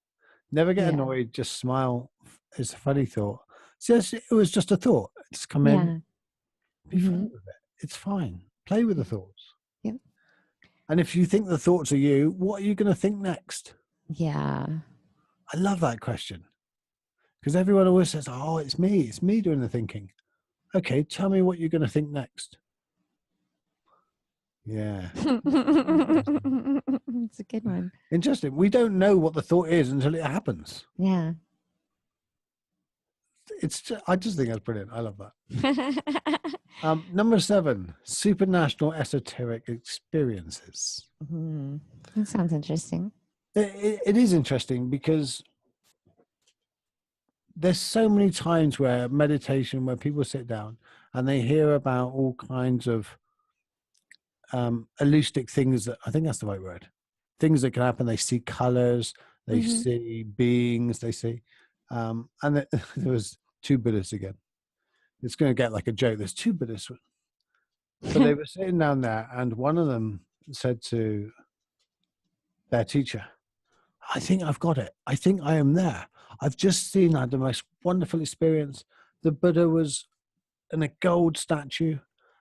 [SPEAKER 1] Never get
[SPEAKER 2] Yeah,
[SPEAKER 1] annoyed. Just smile. It's a funny thought. Just, it was just a thought. Just come in,
[SPEAKER 2] yeah.
[SPEAKER 1] be funny
[SPEAKER 2] Hmm.
[SPEAKER 1] with it. It's fine. Play with the thoughts.
[SPEAKER 2] Yep.
[SPEAKER 1] And if you think the thoughts are you, what are you going to think next?
[SPEAKER 2] Yeah.
[SPEAKER 1] I love that question, because everyone always says, "Oh, it's me. It's me doing the thinking." Okay, tell me what you're going to think next. Yeah. Interesting.
[SPEAKER 2] It's a good one.
[SPEAKER 1] Interesting. We don't know what the thought is until it happens.
[SPEAKER 2] Yeah.
[SPEAKER 1] I just think that's brilliant. I love that. Number 7, supernational esoteric experiences.
[SPEAKER 2] That sounds interesting.
[SPEAKER 1] It is interesting because there's so many times where people sit down and they hear about all kinds of elustic things that, I think that's the right word, things that can happen. They see colors, they
[SPEAKER 2] Hmm.
[SPEAKER 1] see beings, they see, and there was 2 Buddhists again. It's going to get like a joke. There's 2 Buddhists, but they were sitting down there, and one of them said to their teacher, "I think I've got it. I think I am there. I've just seen, I had the most wonderful experience. The Buddha was in a gold statue,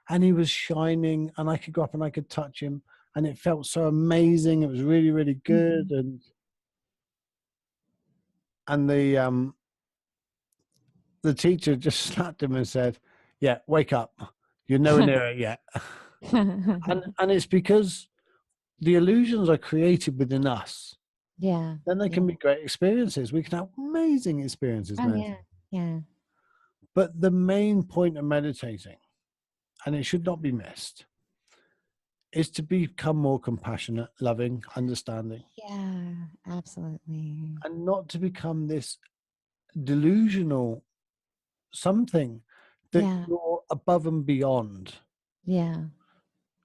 [SPEAKER 1] and he was shining, and I could go up and I could touch him, and it felt so amazing. It was really, really good.
[SPEAKER 2] Mhm.
[SPEAKER 1] And the teacher just slapped him and said, "Yeah, wake up. You're nowhere near it yet." And it's because the illusions are created within us.
[SPEAKER 2] Yeah.
[SPEAKER 1] Then they
[SPEAKER 2] Yeah.
[SPEAKER 1] can be great experiences. We can have amazing experiences
[SPEAKER 2] Oh yeah.
[SPEAKER 1] meditating.
[SPEAKER 2] Yeah.
[SPEAKER 1] But the main point of meditating, and it should not be missed, is to become more compassionate, loving, understanding,
[SPEAKER 2] Yeah. Absolutely.
[SPEAKER 1] and not to become this delusional something that
[SPEAKER 2] Yeah.
[SPEAKER 1] you're above and beyond.
[SPEAKER 2] Yeah.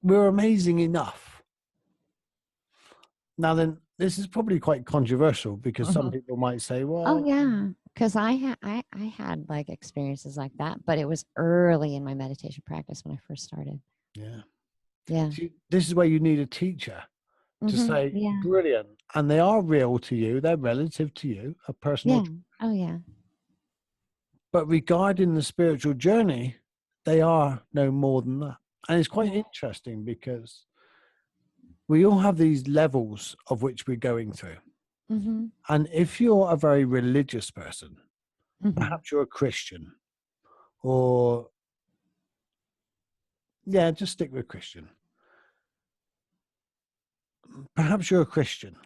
[SPEAKER 1] We're amazing enough. Now, then, this is probably quite controversial because some
[SPEAKER 2] Mhm.
[SPEAKER 1] people might say,
[SPEAKER 2] Oh
[SPEAKER 1] well,
[SPEAKER 2] yeah. Because I had like experiences like that, but it was early in my meditation practice when I first started.
[SPEAKER 1] yeah.
[SPEAKER 2] Yeah.
[SPEAKER 1] See, this is where you need a teacher to say,
[SPEAKER 2] Yeah.
[SPEAKER 1] brilliant. And they are real to you, they're relative to you, a personal.
[SPEAKER 2] Yeah. Oh yeah.
[SPEAKER 1] But regarding the spiritual journey, they are no more than that. And it's quite
[SPEAKER 2] Yeah.
[SPEAKER 1] interesting because we all have these levels of which we're going through.
[SPEAKER 2] Mm-hmm.
[SPEAKER 1] And if you're a very religious person,
[SPEAKER 2] Mm-hmm.
[SPEAKER 1] perhaps you're a Christian, or yeah, just stick with Christian. Perhaps you're a Christian.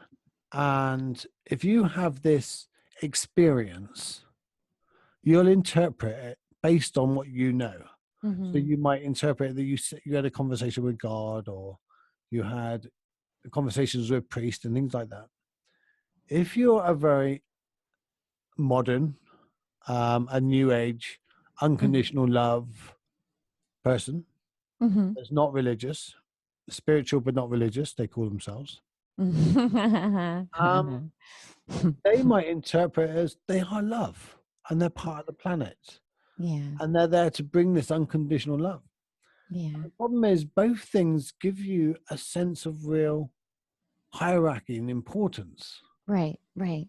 [SPEAKER 1] And if you have this experience, you'll interpret it based on what you know. So
[SPEAKER 2] Mm-hmm.
[SPEAKER 1] you might interpret that you had a conversation with God, or you had conversations with priests and things like that. If you're a very modern, a new age, unconditional love person
[SPEAKER 2] Mm-hmm.
[SPEAKER 1] that's not religious, spiritual but not religious, they call themselves, um,
[SPEAKER 2] Mm-hmm.
[SPEAKER 1] they might interpret it as they are love and they're part of the planet
[SPEAKER 2] Yeah.
[SPEAKER 1] and they're there to bring this unconditional love.
[SPEAKER 2] Yeah.
[SPEAKER 1] The problem is both things give you a sense of real hierarchy and importance.
[SPEAKER 2] Right. Right.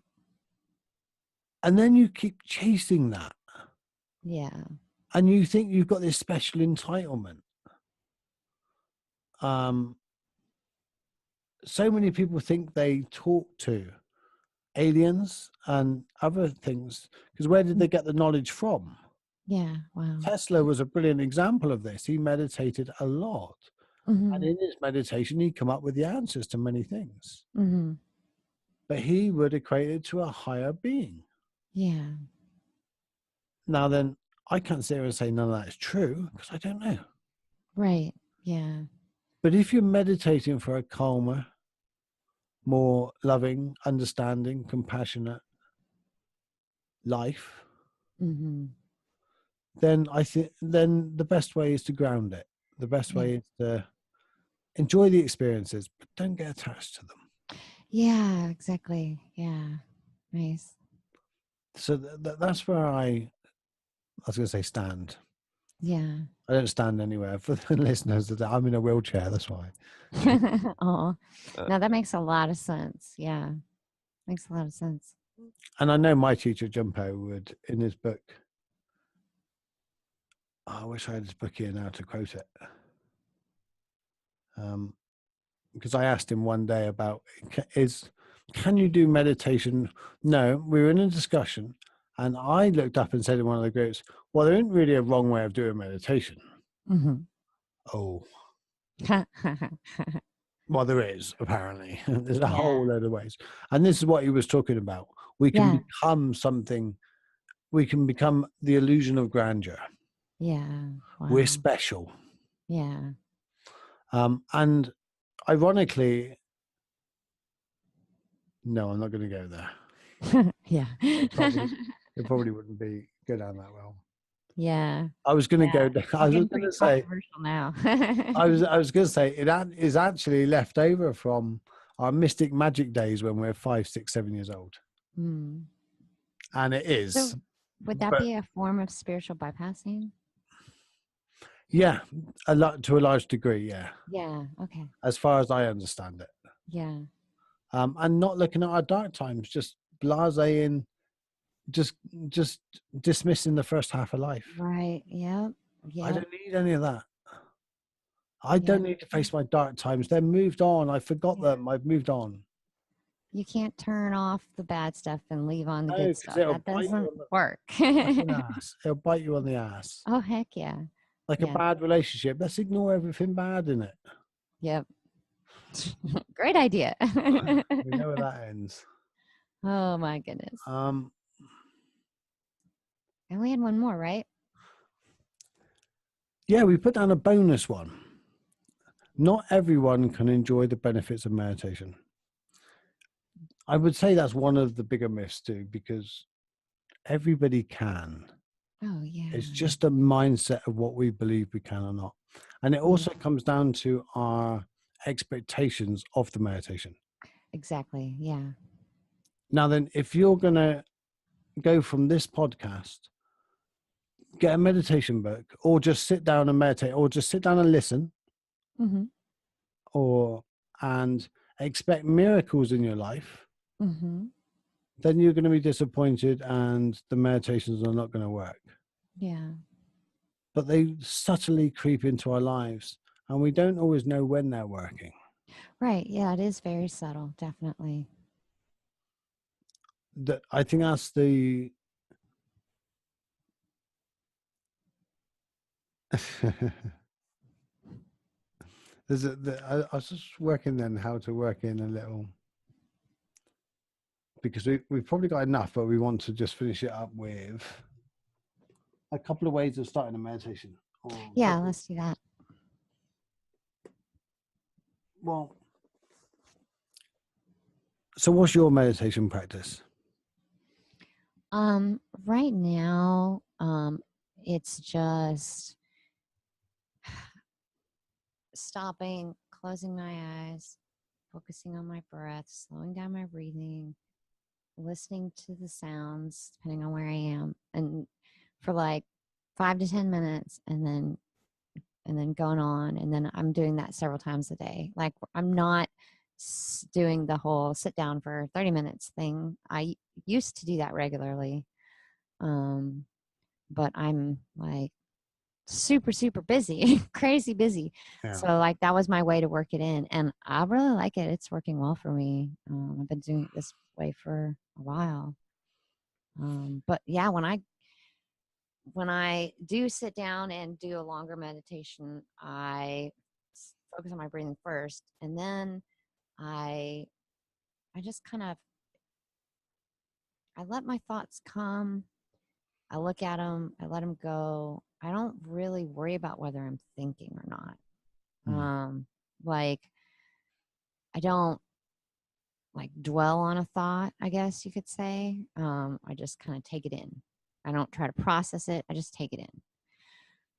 [SPEAKER 1] And then you keep chasing that
[SPEAKER 2] Yeah.
[SPEAKER 1] and you think you've got this special entitlement. So many people think they talk to aliens and other things because where did they get the knowledge from?
[SPEAKER 2] Yeah. Wow.
[SPEAKER 1] Tesla was a brilliant example of this. He meditated a lot, and
[SPEAKER 2] Mm-hmm.
[SPEAKER 1] in his meditation, he'd come up with the answers to many things.
[SPEAKER 2] Mm-hmm.
[SPEAKER 1] But he would equate it to a higher being.
[SPEAKER 2] Yeah.
[SPEAKER 1] Now, then, I can't sit here and say none of that is true because I don't know.
[SPEAKER 2] Right. Yeah.
[SPEAKER 1] But if you're meditating for a calmer, more loving, understanding, compassionate life,
[SPEAKER 2] Mm-hmm.
[SPEAKER 1] then I think then the best way is to ground it. The best
[SPEAKER 2] Yeah.
[SPEAKER 1] way is to enjoy the experiences, but don't get attached to them.
[SPEAKER 2] Yeah. Exactly. Yeah. Nice.
[SPEAKER 1] So that's where I was going to say stand.
[SPEAKER 2] Yeah.
[SPEAKER 1] I don't stand anywhere for the listeners. I'm in a wheelchair. That's why.
[SPEAKER 2] Oh,
[SPEAKER 1] Uh,
[SPEAKER 2] no, that makes a lot of sense. Yeah. Makes a lot of sense.
[SPEAKER 1] And I know my teacher Jumpo would, in his book. I wish I had his book here now to quote it. Because I asked him one day about can you do meditation? No, we were in a discussion, and I looked up and said in one of the groups, "Well, there isn't really a wrong way of doing meditation."
[SPEAKER 2] Mm-hmm.
[SPEAKER 1] Oh, well, there is apparently. There's a
[SPEAKER 2] Yeah.
[SPEAKER 1] whole load of ways, and this is what he was talking about. We can
[SPEAKER 2] Yeah.
[SPEAKER 1] become something. We can become the illusion of grandeur.
[SPEAKER 2] Yeah.
[SPEAKER 1] We're
[SPEAKER 2] Wow.
[SPEAKER 1] special,
[SPEAKER 2] Yeah.
[SPEAKER 1] and ironically, no, I'm not going to go there.
[SPEAKER 2] Yeah.
[SPEAKER 1] It probably it probably wouldn't be go down that well.
[SPEAKER 2] Yeah.
[SPEAKER 1] I was going to
[SPEAKER 2] Yeah.
[SPEAKER 1] go down. I
[SPEAKER 2] We're
[SPEAKER 1] was
[SPEAKER 2] getting
[SPEAKER 1] going
[SPEAKER 2] pretty
[SPEAKER 1] to say
[SPEAKER 2] controversial now.
[SPEAKER 1] I was going to say is actually left over from our mystic magic days when we're 5, 6, 7 years old,
[SPEAKER 2] Hmm.
[SPEAKER 1] and it is.
[SPEAKER 2] So would that
[SPEAKER 1] But
[SPEAKER 2] be a form of spiritual bypassing?
[SPEAKER 1] yeah, a lot to a large degree, yeah,
[SPEAKER 2] Yeah. Okay.
[SPEAKER 1] as far as I understand it,
[SPEAKER 2] Yeah.
[SPEAKER 1] and not looking at our dark times, just blasé just just dismissing the first half of life.
[SPEAKER 2] Right. Yep.
[SPEAKER 1] I
[SPEAKER 2] Yep.
[SPEAKER 1] don't need any of that. I
[SPEAKER 2] Yeah.
[SPEAKER 1] don't need to face my dark times. They're moved on. I forgot
[SPEAKER 2] Yeah.
[SPEAKER 1] them. I've moved on.
[SPEAKER 2] You can't turn off the bad stuff and leave on the
[SPEAKER 1] No,
[SPEAKER 2] good
[SPEAKER 1] because
[SPEAKER 2] stuff.
[SPEAKER 1] it'll
[SPEAKER 2] That
[SPEAKER 1] bite you
[SPEAKER 2] doesn't
[SPEAKER 1] on the
[SPEAKER 2] work.
[SPEAKER 1] fucking ass. It'll bite you on the ass.
[SPEAKER 2] Oh, heck yeah.
[SPEAKER 1] Like a
[SPEAKER 2] Yeah.
[SPEAKER 1] bad relationship. Let's ignore everything bad in it.
[SPEAKER 2] Yep. Great idea.
[SPEAKER 1] We know where that ends.
[SPEAKER 2] Oh, my goodness.
[SPEAKER 1] Um,
[SPEAKER 2] And we had one more, right?
[SPEAKER 1] yeah, we put down a bonus one. Not everyone can enjoy the benefits of meditation. I would say that's one of the bigger myths too, because everybody can.
[SPEAKER 2] Oh, yeah.
[SPEAKER 1] It's just a mindset of what we believe we can or not. And it also comes down to our expectations of the meditation.
[SPEAKER 2] Exactly. Yeah.
[SPEAKER 1] Now then, if you're going to go from this podcast, get a meditation book, or just sit down and meditate, or just sit down and listen,
[SPEAKER 2] Mm-hmm.
[SPEAKER 1] and expect miracles in your life,
[SPEAKER 2] Mm-hmm.
[SPEAKER 1] then you're going to be disappointed and the meditations are not going to work.
[SPEAKER 2] Yeah.
[SPEAKER 1] But they subtly creep into our lives and we don't always know when they're working.
[SPEAKER 2] Right. Yeah, it is very subtle, definitely.
[SPEAKER 1] I think that's the I was just working then how to work in a little, because we've probably got enough, but we want to just finish it up with a couple of ways of starting a meditation.
[SPEAKER 2] Yeah, let's do that.
[SPEAKER 1] Well, so what's your meditation practice?
[SPEAKER 2] Right now, it's just stopping, closing my eyes, focusing on my breath, slowing down my breathing, listening to the sounds depending on where I am, and for like 5 to 10 minutes, and then going on, and then I'm doing that several times a day. Like, I'm not doing the whole sit down for 30 minutes thing. I used to do that regularly, but I'm like super busy, crazy busy.
[SPEAKER 1] Yeah.
[SPEAKER 2] So like that was my way to work it in, and I really like it. It's working well for me. I've been doing it this way for a while. But yeah, when I do sit down and do a longer meditation, I focus on my breathing first, and then I just kind of I let my thoughts come. I look at them, I let them go. I don't really worry about whether I'm thinking or not. Like, I don't like dwell on a thought, I guess you could say. I just kind of take it in. I don't try to process it. I just take it in.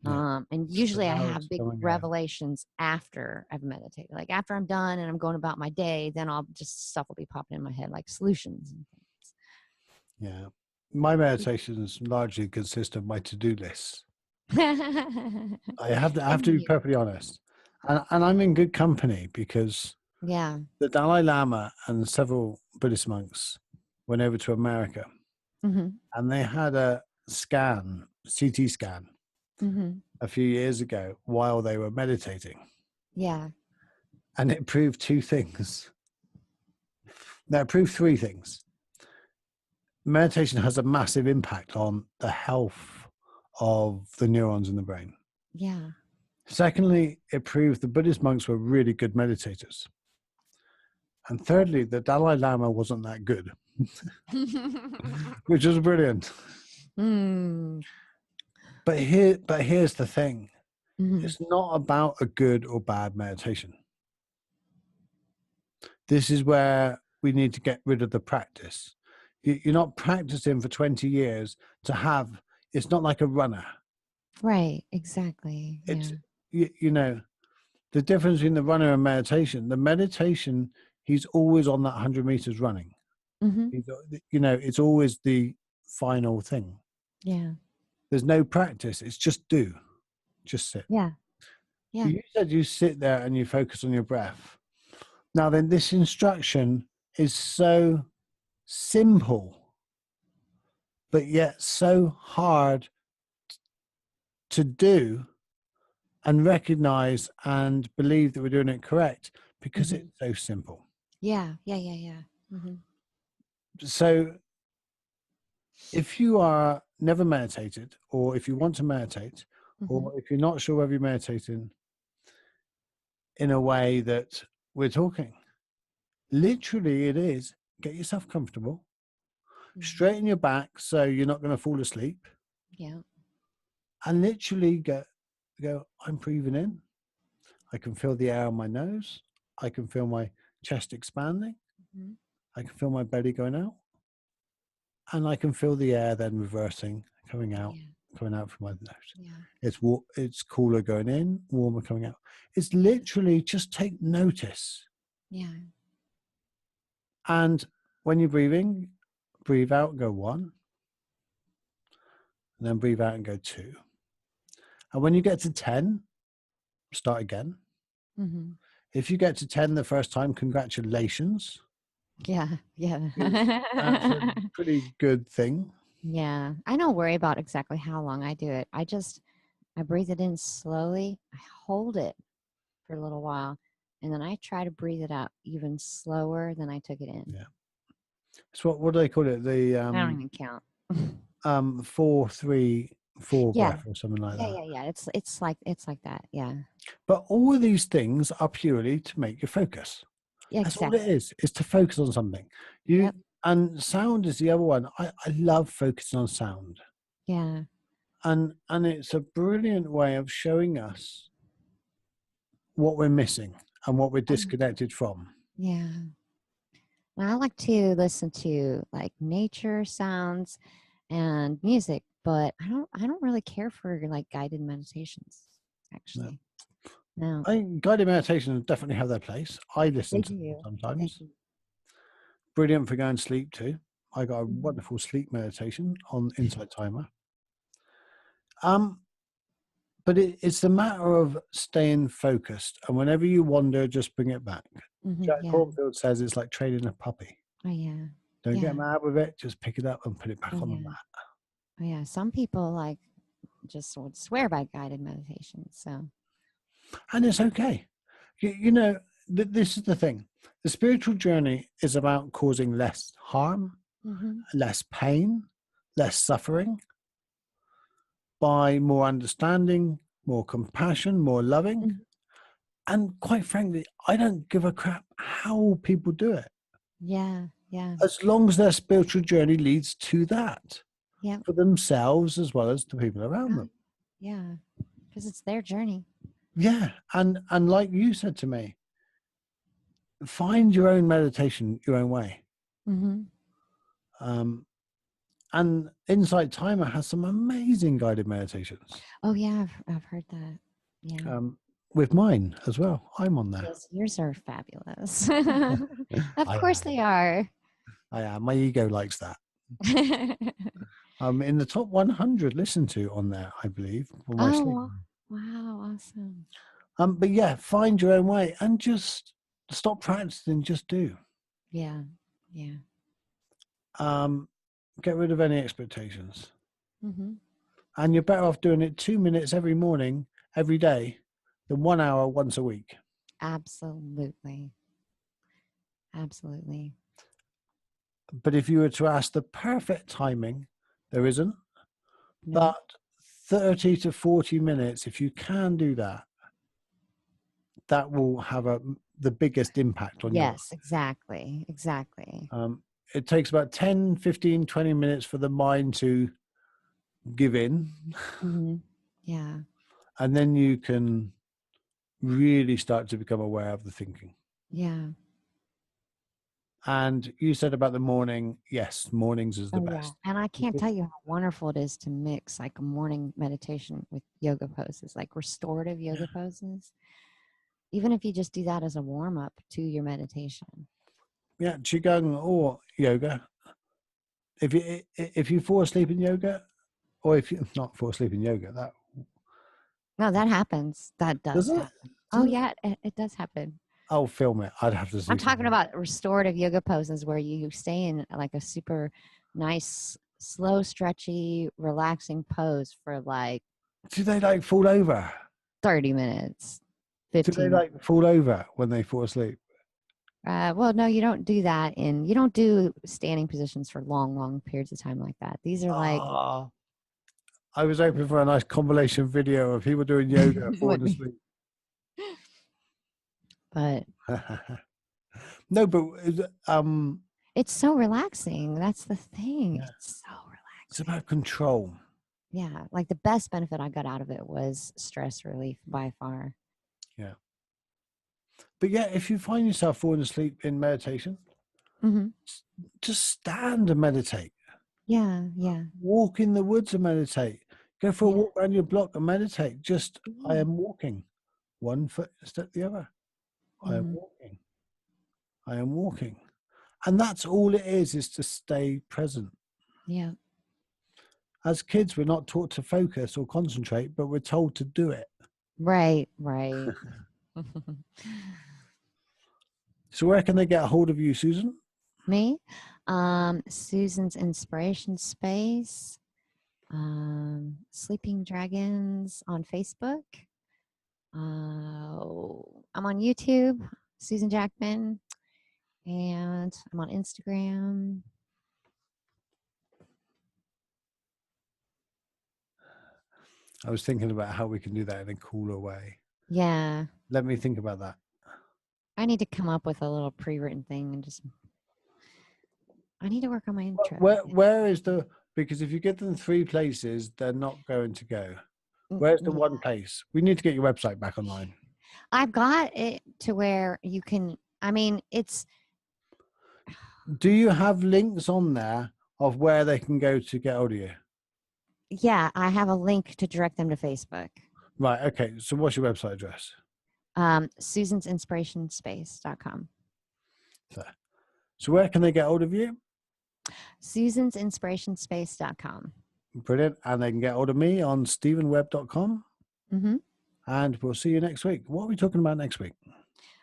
[SPEAKER 2] And usually I have big revelations after I've meditated. Like after I'm done and I'm going about my day, then stuff will be popping in my head, like solutions and things.
[SPEAKER 1] Yeah. My meditations largely consist of my to-do lists. I have to be perfectly honest. And I'm in good company, because
[SPEAKER 2] yeah,
[SPEAKER 1] the Dalai Lama and several Buddhist monks went over to America, and they had a CT scan, a few years ago while they were meditating.
[SPEAKER 2] Yeah.
[SPEAKER 1] And it proved two things. No, it proved three things. Meditation has a massive impact on the health of the neurons in the brain.
[SPEAKER 2] Yeah.
[SPEAKER 1] Secondly, it proved the Buddhist monks were really good meditators. And thirdly, the Dalai Lama wasn't that good, which was brilliant. But here's the thing. It's not about a good or bad meditation. This is where we need to get rid of the practice. You're not practicing for 20 years to have, it's not like a runner.
[SPEAKER 2] Right, exactly.
[SPEAKER 1] It's,
[SPEAKER 2] yeah.
[SPEAKER 1] you know, the difference between the runner and meditation, the meditation, he's always on that 100 meters running. It's always the final thing.
[SPEAKER 2] Yeah.
[SPEAKER 1] There's no practice. It's just sit.
[SPEAKER 2] Yeah. Yeah.
[SPEAKER 1] You said you sit there and you focus on your breath. Now then, this instruction is so simple, but yet so hard to do and recognize and believe that we're doing it correct because
[SPEAKER 2] Mhm.
[SPEAKER 1] it's so simple.
[SPEAKER 2] Yeah. Yeah. Yeah. Yeah. Mm-hmm.
[SPEAKER 1] So if you are never meditated, or if you want to meditate,
[SPEAKER 2] Mm-hmm.
[SPEAKER 1] or if you're not sure whether you're meditating in a way that we're talking, literally it is get yourself comfortable,
[SPEAKER 2] Mm-hmm.
[SPEAKER 1] straighten your back so you're not going to fall asleep,
[SPEAKER 2] Yeah.
[SPEAKER 1] and literally go, I'm breathing in. I can feel the air on my nose. I can feel my chest expanding.
[SPEAKER 2] Mm-hmm.
[SPEAKER 1] I can feel my belly going out. And I can feel the air then reversing, coming out
[SPEAKER 2] Yeah.
[SPEAKER 1] from my nose.
[SPEAKER 2] Yeah.
[SPEAKER 1] It's cooler going in, warmer coming out. It's
[SPEAKER 2] Yeah.
[SPEAKER 1] literally just take notice.
[SPEAKER 2] Yeah.
[SPEAKER 1] And when you're breathing, breathe out, go 1, and then breathe out and go 2. And when you get to 10, start again.
[SPEAKER 2] Mm-hmm.
[SPEAKER 1] If you get to 10 the first time, congratulations.
[SPEAKER 2] Yeah.
[SPEAKER 1] That's a
[SPEAKER 2] Yeah.
[SPEAKER 1] pretty good thing.
[SPEAKER 2] Yeah. I don't worry about exactly how long I do it. I breathe it in slowly. I hold it for a little while, and then I try to breathe it out even slower than I took it in.
[SPEAKER 1] Yeah. So what do they call it? The
[SPEAKER 2] I don't even count.
[SPEAKER 1] 4-3-4
[SPEAKER 2] Yeah.
[SPEAKER 1] breath or something like that.
[SPEAKER 2] Yeah. It's like that. Yeah.
[SPEAKER 1] But all of these things are purely to make you focus.
[SPEAKER 2] Yeah.
[SPEAKER 1] That's all it
[SPEAKER 2] Exactly.
[SPEAKER 1] is to focus on something.
[SPEAKER 2] Yep.
[SPEAKER 1] And sound is the other one. I love focusing on sound.
[SPEAKER 2] Yeah.
[SPEAKER 1] And it's a brilliant way of showing us what we're missing and what we're disconnected from.
[SPEAKER 2] Yeah. Well, I like to listen to like nature sounds and music, but I don't really care for like guided meditations,
[SPEAKER 1] No.
[SPEAKER 2] actually. No.
[SPEAKER 1] I think guided meditations definitely have their place. I listen
[SPEAKER 2] They
[SPEAKER 1] to them
[SPEAKER 2] do. They
[SPEAKER 1] sometimes.
[SPEAKER 2] do.
[SPEAKER 1] Brilliant for going to sleep too. I got a
[SPEAKER 2] Mhm.
[SPEAKER 1] wonderful sleep meditation on Insight Timer. But it's a matter of staying focused. And whenever you wander, just bring it back.
[SPEAKER 2] Mhm.
[SPEAKER 1] Jack
[SPEAKER 2] Yeah.
[SPEAKER 1] Cornfield says it's like training a puppy.
[SPEAKER 2] Oh yeah.
[SPEAKER 1] Don't get
[SPEAKER 2] Yeah.
[SPEAKER 1] mad with it. Just pick it up and put it back
[SPEAKER 2] Oh
[SPEAKER 1] on the
[SPEAKER 2] yeah.
[SPEAKER 1] mat.
[SPEAKER 2] Oh yeah. Some people like just would swear by guided meditation. So
[SPEAKER 1] And it's okay. You know, this is the thing. The spiritual journey is about causing less harm,
[SPEAKER 2] hmm
[SPEAKER 1] less pain, less suffering by more understanding, more compassion, more loving. And quite frankly, I don't give a crap how people do it,
[SPEAKER 2] yeah. Yeah.
[SPEAKER 1] as long as their spiritual journey leads to that
[SPEAKER 2] Yep.
[SPEAKER 1] for themselves as well as the people around
[SPEAKER 2] Oh,
[SPEAKER 1] them.
[SPEAKER 2] yeah. Because it's their journey.
[SPEAKER 1] Yeah. And like you said to me, find your own meditation, your own way.
[SPEAKER 2] hmm
[SPEAKER 1] Um, and Insight Timer has some amazing guided meditations.
[SPEAKER 2] Oh yeah. I've heard that. Yeah.
[SPEAKER 1] With mine as well. I'm on there.
[SPEAKER 2] Yes, yours are fabulous. Of
[SPEAKER 1] I
[SPEAKER 2] course
[SPEAKER 1] am.
[SPEAKER 2] they are.
[SPEAKER 1] I am. My ego likes that. I'm in the top 100 listened to on there, I believe, for my sleep.
[SPEAKER 2] Oh, wow, awesome.
[SPEAKER 1] But yeah, find your own way and just stop practicing. Just do.
[SPEAKER 2] Yeah, yeah.
[SPEAKER 1] Get rid of any expectations,
[SPEAKER 2] hmm
[SPEAKER 1] and you're better off doing it 2 minutes every morning, every day, than 1 hour once a week.
[SPEAKER 2] Absolutely. Absolutely.
[SPEAKER 1] But if you were to ask the perfect timing, there isn't.
[SPEAKER 2] No.
[SPEAKER 1] But 30 to 40 minutes, if you can do that, that will have the biggest impact on your life.
[SPEAKER 2] Yes, exactly. Exactly.
[SPEAKER 1] It takes about 10, 15, 20 minutes for the mind to give in.
[SPEAKER 2] hmm Yeah.
[SPEAKER 1] And then you can really start to become aware of the thinking.
[SPEAKER 2] Yeah.
[SPEAKER 1] And you said about the morning, yes, mornings is the
[SPEAKER 2] Oh, yeah.
[SPEAKER 1] best.
[SPEAKER 2] And I can't tell you how wonderful it is to mix like a morning meditation with yoga poses, like restorative yoga poses. Even if you just do that as a warm up to your meditation.
[SPEAKER 1] Yeah, qigong or yoga. If you fall asleep in yoga, or if you not fall asleep in yoga, that
[SPEAKER 2] No, that happens. That
[SPEAKER 1] does
[SPEAKER 2] does
[SPEAKER 1] it?
[SPEAKER 2] happen.
[SPEAKER 1] Does
[SPEAKER 2] Oh,
[SPEAKER 1] it?
[SPEAKER 2] yeah, it does happen.
[SPEAKER 1] I'll film it. I'd have to
[SPEAKER 2] I'm
[SPEAKER 1] see
[SPEAKER 2] talking
[SPEAKER 1] something.
[SPEAKER 2] about restorative yoga poses where you stay in like a super nice, slow, stretchy, relaxing pose for like
[SPEAKER 1] Do they like fall over?
[SPEAKER 2] 30 minutes,
[SPEAKER 1] Do they
[SPEAKER 2] 15.
[SPEAKER 1] like fall over when they fall asleep?
[SPEAKER 2] Well, no, you don't do that. You don't do standing positions for long, long periods of time like that. These are like,
[SPEAKER 1] Ah, I was hoping for a nice compilation video of people doing yoga
[SPEAKER 2] what,
[SPEAKER 1] falling asleep.
[SPEAKER 2] but
[SPEAKER 1] No, but
[SPEAKER 2] it's so relaxing. That's the thing.
[SPEAKER 1] yeah,
[SPEAKER 2] It's so
[SPEAKER 1] it's
[SPEAKER 2] relaxing.
[SPEAKER 1] about control.
[SPEAKER 2] Yeah. Like the best benefit I got out of it was stress relief by far.
[SPEAKER 1] Yeah. But yeah, if you find yourself falling asleep in meditation,
[SPEAKER 2] Hmm.
[SPEAKER 1] just stand and meditate.
[SPEAKER 2] Yeah. Yeah.
[SPEAKER 1] Walk in the woods and meditate. Go for a
[SPEAKER 2] Yeah.
[SPEAKER 1] walk around your block and meditate. Just, I
[SPEAKER 2] Yeah.
[SPEAKER 1] am walking. One foot instead the other. I am
[SPEAKER 2] Hmm.
[SPEAKER 1] walking. I am walking. And that's all it is to stay present.
[SPEAKER 2] Yeah.
[SPEAKER 1] As kids, we're not taught to focus or concentrate, but we're told to do it.
[SPEAKER 2] Right. Right.
[SPEAKER 1] So where can they get a hold of you, Susan?
[SPEAKER 2] Me, Susan's Inspiration Space, Sleeping Dragons on Facebook. I'm on YouTube, Susan Jackman, and I'm on Instagram.
[SPEAKER 1] I was thinking about how we can do that in a cooler way.
[SPEAKER 2] Yeah,
[SPEAKER 1] Let me think about that.
[SPEAKER 2] I need to come up with a little pre-written thing and just. I need to work on my intro.
[SPEAKER 1] Where is the, because if you get them 3 places, they're not going to go. Where's the
[SPEAKER 2] Yeah.
[SPEAKER 1] one place? We need to get your website back online.
[SPEAKER 2] I've got it to where you can. I mean, it's.
[SPEAKER 1] Do you have links on there of where they can go to get hold of you?
[SPEAKER 2] Yeah, I have a link to direct them to Facebook.
[SPEAKER 1] Right. Okay. So what's your website address?
[SPEAKER 2] Susan'sInspirationspace.com.
[SPEAKER 1] So where can they get hold of you?
[SPEAKER 2] Susan'sInspirationspace.com.
[SPEAKER 1] Brilliant. And they can get hold of me on stephenwebb.com.
[SPEAKER 2] Mm-hmm.
[SPEAKER 1] And we'll see you next week. What are we talking about next week?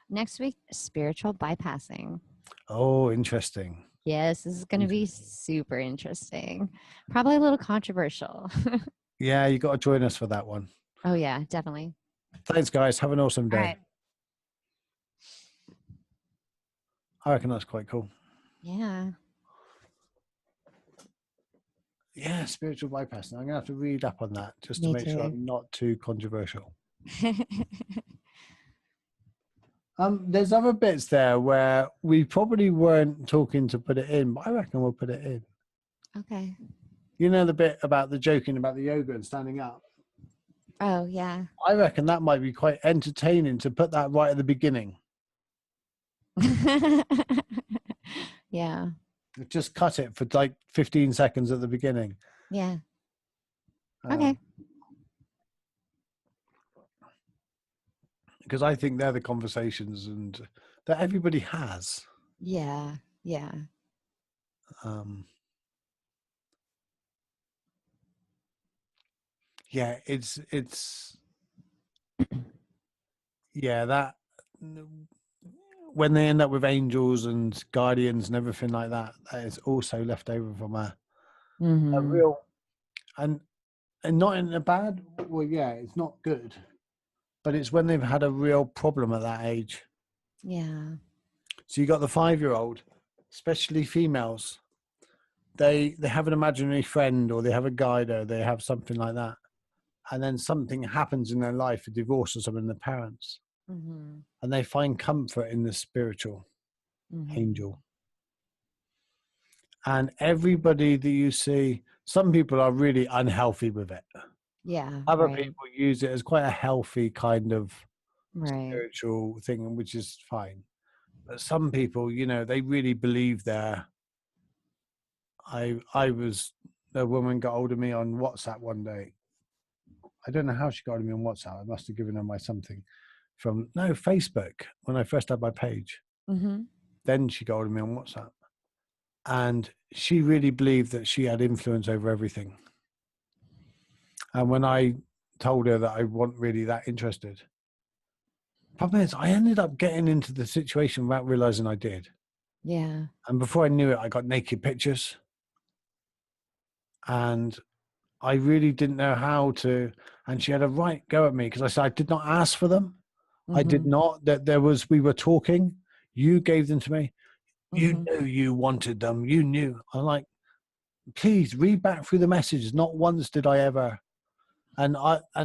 [SPEAKER 2] Next week, spiritual bypassing.
[SPEAKER 1] Oh, interesting.
[SPEAKER 2] Yes, this is going to be super interesting. Probably a little controversial.
[SPEAKER 1] Yeah, you got to join us for that one.
[SPEAKER 2] Oh, yeah, definitely.
[SPEAKER 1] Thanks, guys. Have an awesome day.
[SPEAKER 2] All right.
[SPEAKER 1] I reckon that's quite cool.
[SPEAKER 2] Yeah.
[SPEAKER 1] Yeah, spiritual bypassing. I'm going to have to read up on that just to
[SPEAKER 2] Me
[SPEAKER 1] make sure
[SPEAKER 2] too.
[SPEAKER 1] I'm not too controversial. There's other bits there where we probably weren't talking to put it in, but I reckon we'll put it in.
[SPEAKER 2] Okay.
[SPEAKER 1] You know the bit about the joking about the yoga and standing up?
[SPEAKER 2] Oh, yeah.
[SPEAKER 1] I reckon that might be quite entertaining to put that right at the beginning.
[SPEAKER 2] Yeah.
[SPEAKER 1] Just cut it for like 15 seconds at the beginning.
[SPEAKER 2] Yeah. Okay.
[SPEAKER 1] Because I think they're the conversations and that everybody has.
[SPEAKER 2] Yeah. Yeah.
[SPEAKER 1] Yeah, yeah, that when they end up with angels and guardians and everything like that, that is also left over from a real, and not in a bad, well, yeah, it's not good, but it's when they've had a real problem at that age.
[SPEAKER 2] Yeah.
[SPEAKER 1] So you got the 5-year-old, especially females, they have an imaginary friend or they have a guide or they have something like that. And then something happens in their life, a divorce or something, in the parents.
[SPEAKER 2] Mm-hmm.
[SPEAKER 1] And they find comfort in the spiritual angel. And everybody that you see, some people are really unhealthy with it.
[SPEAKER 2] Yeah.
[SPEAKER 1] Other
[SPEAKER 2] Right.
[SPEAKER 1] people use it as quite a healthy kind of
[SPEAKER 2] Right.
[SPEAKER 1] spiritual thing, which is fine. But some people, you know, they really believe their. I was, a woman got hold of me on WhatsApp one day. I don't know how she got hold of me on WhatsApp. I must have given her my something from, no, Facebook, when I first had my page.
[SPEAKER 2] Mm-hmm.
[SPEAKER 1] Then she got hold of me on WhatsApp. And she really believed that she had influence over everything. And when I told her that I wasn't really that interested, problem is I ended up getting into the situation without realizing I did.
[SPEAKER 2] Yeah.
[SPEAKER 1] And before I knew it, I got naked pictures. And I really didn't know how to, and she had a right go at me because I said I did not ask for them. I did
[SPEAKER 2] Mhm.
[SPEAKER 1] not. That we were talking. You gave them to me. You
[SPEAKER 2] Mhm.
[SPEAKER 1] knew you wanted them. You knew. I'm like, please read back through the messages. Not once did I ever. And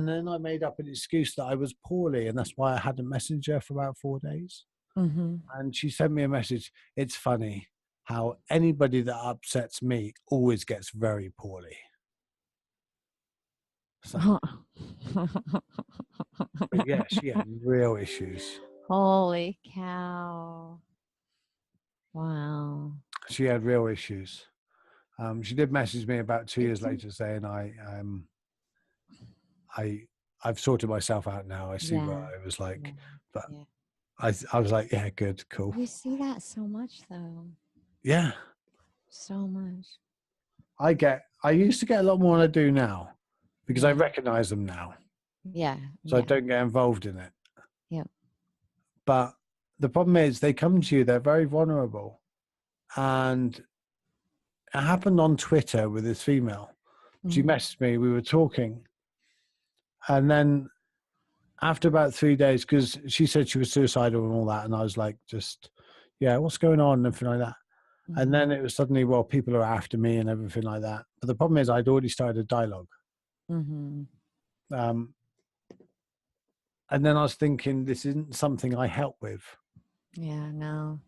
[SPEAKER 1] then I made up an excuse that I was poorly, and that's why I hadn't messaged her for about 4 days.
[SPEAKER 2] Mhm.
[SPEAKER 1] And she sent me a message. It's funny how anybody that upsets me always gets very poorly. So, but yeah, she had real issues.
[SPEAKER 2] Holy cow. Wow.
[SPEAKER 1] She had real issues. She did message me about 2 years
[SPEAKER 2] It's
[SPEAKER 1] later saying I I've sorted myself out now. I see what
[SPEAKER 2] yeah.
[SPEAKER 1] I was like,
[SPEAKER 2] Yeah.
[SPEAKER 1] but
[SPEAKER 2] Yeah.
[SPEAKER 1] I was like, yeah, good, cool,
[SPEAKER 2] You see that so much though.
[SPEAKER 1] yeah.
[SPEAKER 2] So much.
[SPEAKER 1] I used to get a lot more than I do now because I
[SPEAKER 2] Yeah.
[SPEAKER 1] recognize them now,
[SPEAKER 2] Yeah.
[SPEAKER 1] so I
[SPEAKER 2] Yeah.
[SPEAKER 1] don't get involved in it.
[SPEAKER 2] Yep.
[SPEAKER 1] But the problem is, they come to you. They're very vulnerable, and it happened on Twitter with this female. She
[SPEAKER 2] Mhm.
[SPEAKER 1] messaged me. We were talking, and then after about 3 days, because she said she was suicidal and all that, and I was like, just yeah, what's going on and everything like that. And
[SPEAKER 2] Mhm.
[SPEAKER 1] then it was suddenly, well, people are after me and everything like that. But the problem is, I'd already started a dialogue.
[SPEAKER 2] Mhm.
[SPEAKER 1] Um, and then I was thinking, this isn't something I help with.
[SPEAKER 2] Yeah, no.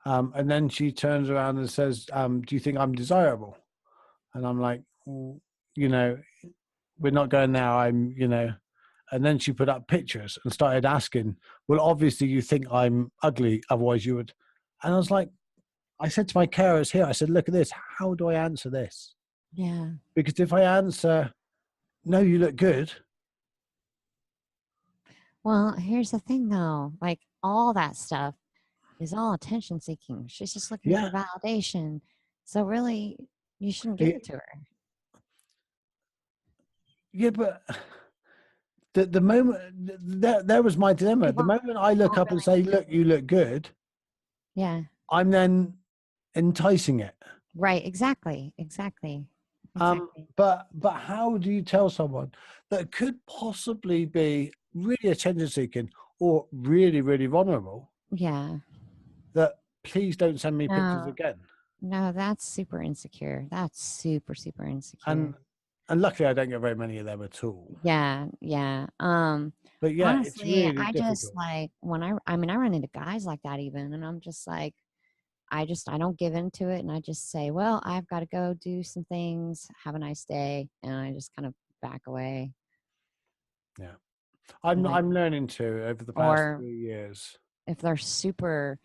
[SPEAKER 1] And then she turns around and says, do you think I'm desirable? And I'm like, well, you know, we're not going now. And then she put up pictures and started asking, well, obviously you think I'm ugly, otherwise you would. And I was like, I said to my carers here, I said, look at this. How do I answer this?
[SPEAKER 2] Yeah.
[SPEAKER 1] Because if I answer, no, you look good.
[SPEAKER 2] Well, here's the thing though. Like all that stuff is all attention seeking. She's just looking
[SPEAKER 1] Yeah.
[SPEAKER 2] for validation. So really you shouldn't give
[SPEAKER 1] Y-
[SPEAKER 2] it to her.
[SPEAKER 1] Yeah, but the moment there was my dilemma.
[SPEAKER 2] It
[SPEAKER 1] The
[SPEAKER 2] won't
[SPEAKER 1] moment I
[SPEAKER 2] it
[SPEAKER 1] look
[SPEAKER 2] won't
[SPEAKER 1] up and
[SPEAKER 2] really
[SPEAKER 1] say, look, you look good,
[SPEAKER 2] Yeah.
[SPEAKER 1] I'm then enticing it.
[SPEAKER 2] Right. Exactly. Exactly.
[SPEAKER 1] Um,
[SPEAKER 2] Exactly.
[SPEAKER 1] but how do you tell someone that could possibly be really attention seeking or really, really vulnerable
[SPEAKER 2] Yeah.
[SPEAKER 1] that please don't send me pictures
[SPEAKER 2] No,
[SPEAKER 1] again?
[SPEAKER 2] no, that's super insecure. That's super, super
[SPEAKER 1] And
[SPEAKER 2] insecure.
[SPEAKER 1] and luckily I don't get very many of them at all.
[SPEAKER 2] Yeah, yeah.
[SPEAKER 1] But yeah, it's
[SPEAKER 2] Honestly,
[SPEAKER 1] really
[SPEAKER 2] I just
[SPEAKER 1] difficult.
[SPEAKER 2] like when I mean, I run into guys like that even, and I'm just like, I don't give into it, and I just say, well, I've got to go do some things. Have a nice day, and I just kind of back away.
[SPEAKER 1] Yeah.
[SPEAKER 2] Like,
[SPEAKER 1] I'm learning to over the past
[SPEAKER 2] or
[SPEAKER 1] 3 years.
[SPEAKER 2] if they're super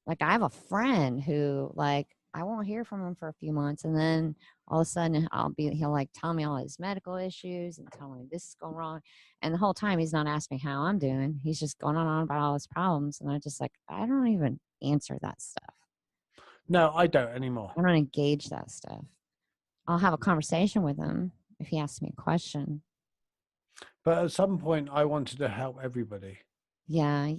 [SPEAKER 2] like I have a friend who like I won't hear from him for a few months and then all of a sudden he'll like tell me all his medical issues and tell me this is going wrong. And the whole time he's not asking me how I'm doing. He's just going on about all his problems. And I just like I don't even answer that stuff.
[SPEAKER 1] No, I don't anymore.
[SPEAKER 2] I don't engage that stuff. I'll have a conversation with him if he asks me a question.
[SPEAKER 1] But at some point I wanted to help everybody.
[SPEAKER 2] Yeah,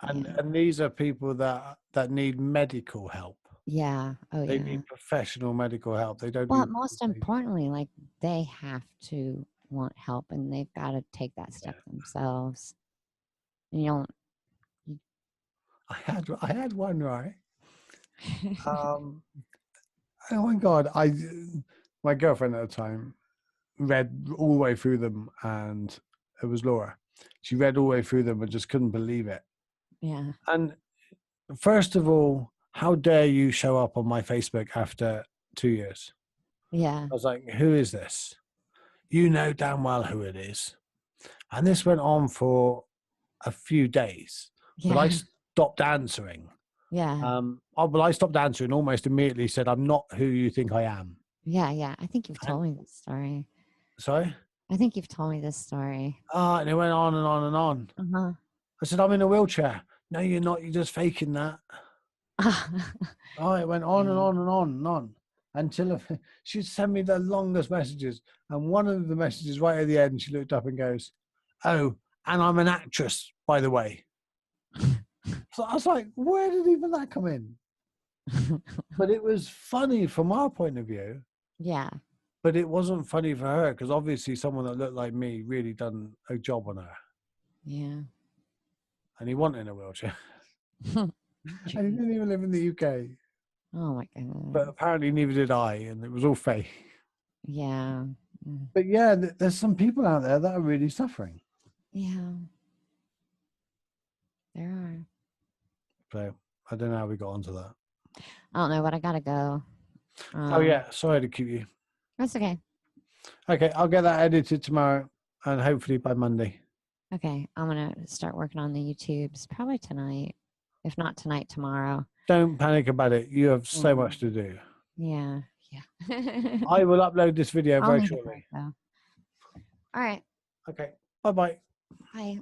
[SPEAKER 1] And these are people that need medical help.
[SPEAKER 2] yeah. Oh
[SPEAKER 1] They
[SPEAKER 2] yeah.
[SPEAKER 1] need professional medical help. They don't
[SPEAKER 2] Well,
[SPEAKER 1] need
[SPEAKER 2] most
[SPEAKER 1] validation.
[SPEAKER 2] importantly, like they have to want help and they've got to take that step
[SPEAKER 1] Yeah.
[SPEAKER 2] themselves. And you don't,
[SPEAKER 1] I had one right. Um, oh my God. My girlfriend at the time read all the way through them, and it was Laura. She read all the way through them and just couldn't believe it.
[SPEAKER 2] yeah,
[SPEAKER 1] And first of all, how dare you show up on my Facebook after 2 years?
[SPEAKER 2] yeah,
[SPEAKER 1] I was like, who is this? You know damn well who it is. And this went on for a few days, but I
[SPEAKER 2] yeah,
[SPEAKER 1] stopped answering.
[SPEAKER 2] yeah,
[SPEAKER 1] I stopped answering almost immediately, said, I'm not who you think I am.
[SPEAKER 2] yeah, yeah. I think you've
[SPEAKER 1] And
[SPEAKER 2] told me this story.
[SPEAKER 1] sorry?
[SPEAKER 2] I think you've told me this story.
[SPEAKER 1] And it went on and on and on.
[SPEAKER 2] Uh
[SPEAKER 1] I said, I'm in a wheelchair. No, you're not. You're just faking that.
[SPEAKER 2] huh.
[SPEAKER 1] Oh, it went on and
[SPEAKER 2] yeah,
[SPEAKER 1] on and on and on until she'd send me the longest messages. And one of the messages right at the end, she looked up and goes, oh, and I'm an actress, by the way. So I was like, where did even that come in? But it was funny from our point of view.
[SPEAKER 2] yeah,
[SPEAKER 1] But it wasn't funny for her because obviously someone that looked like me really done a job on her.
[SPEAKER 2] Yeah.
[SPEAKER 1] And he wasn't in a wheelchair. And he
[SPEAKER 2] Jeez.
[SPEAKER 1] didn't even live in the UK.
[SPEAKER 2] Oh my goodness.
[SPEAKER 1] But apparently neither did I, and it was all fake.
[SPEAKER 2] Yeah. Mm.
[SPEAKER 1] But yeah, there's some people out there that are really suffering.
[SPEAKER 2] Yeah. There are.
[SPEAKER 1] So I don't know how we got onto that.
[SPEAKER 2] I don't know, but I gotta go.
[SPEAKER 1] Oh yeah, sorry to keep you.
[SPEAKER 2] That's okay.
[SPEAKER 1] Okay, I'll get that edited tomorrow and hopefully by Monday.
[SPEAKER 2] Okay. I'm gonna start working on the YouTubes probably tonight. If not tonight, tomorrow.
[SPEAKER 1] Don't panic about it. You have so
[SPEAKER 2] Yeah.
[SPEAKER 1] much to do.
[SPEAKER 2] Yeah. Yeah.
[SPEAKER 1] I will upload this video
[SPEAKER 2] I'll
[SPEAKER 1] very
[SPEAKER 2] need a break
[SPEAKER 1] shortly.
[SPEAKER 2] though. All right.
[SPEAKER 1] Okay, bye-bye.
[SPEAKER 2] Bye.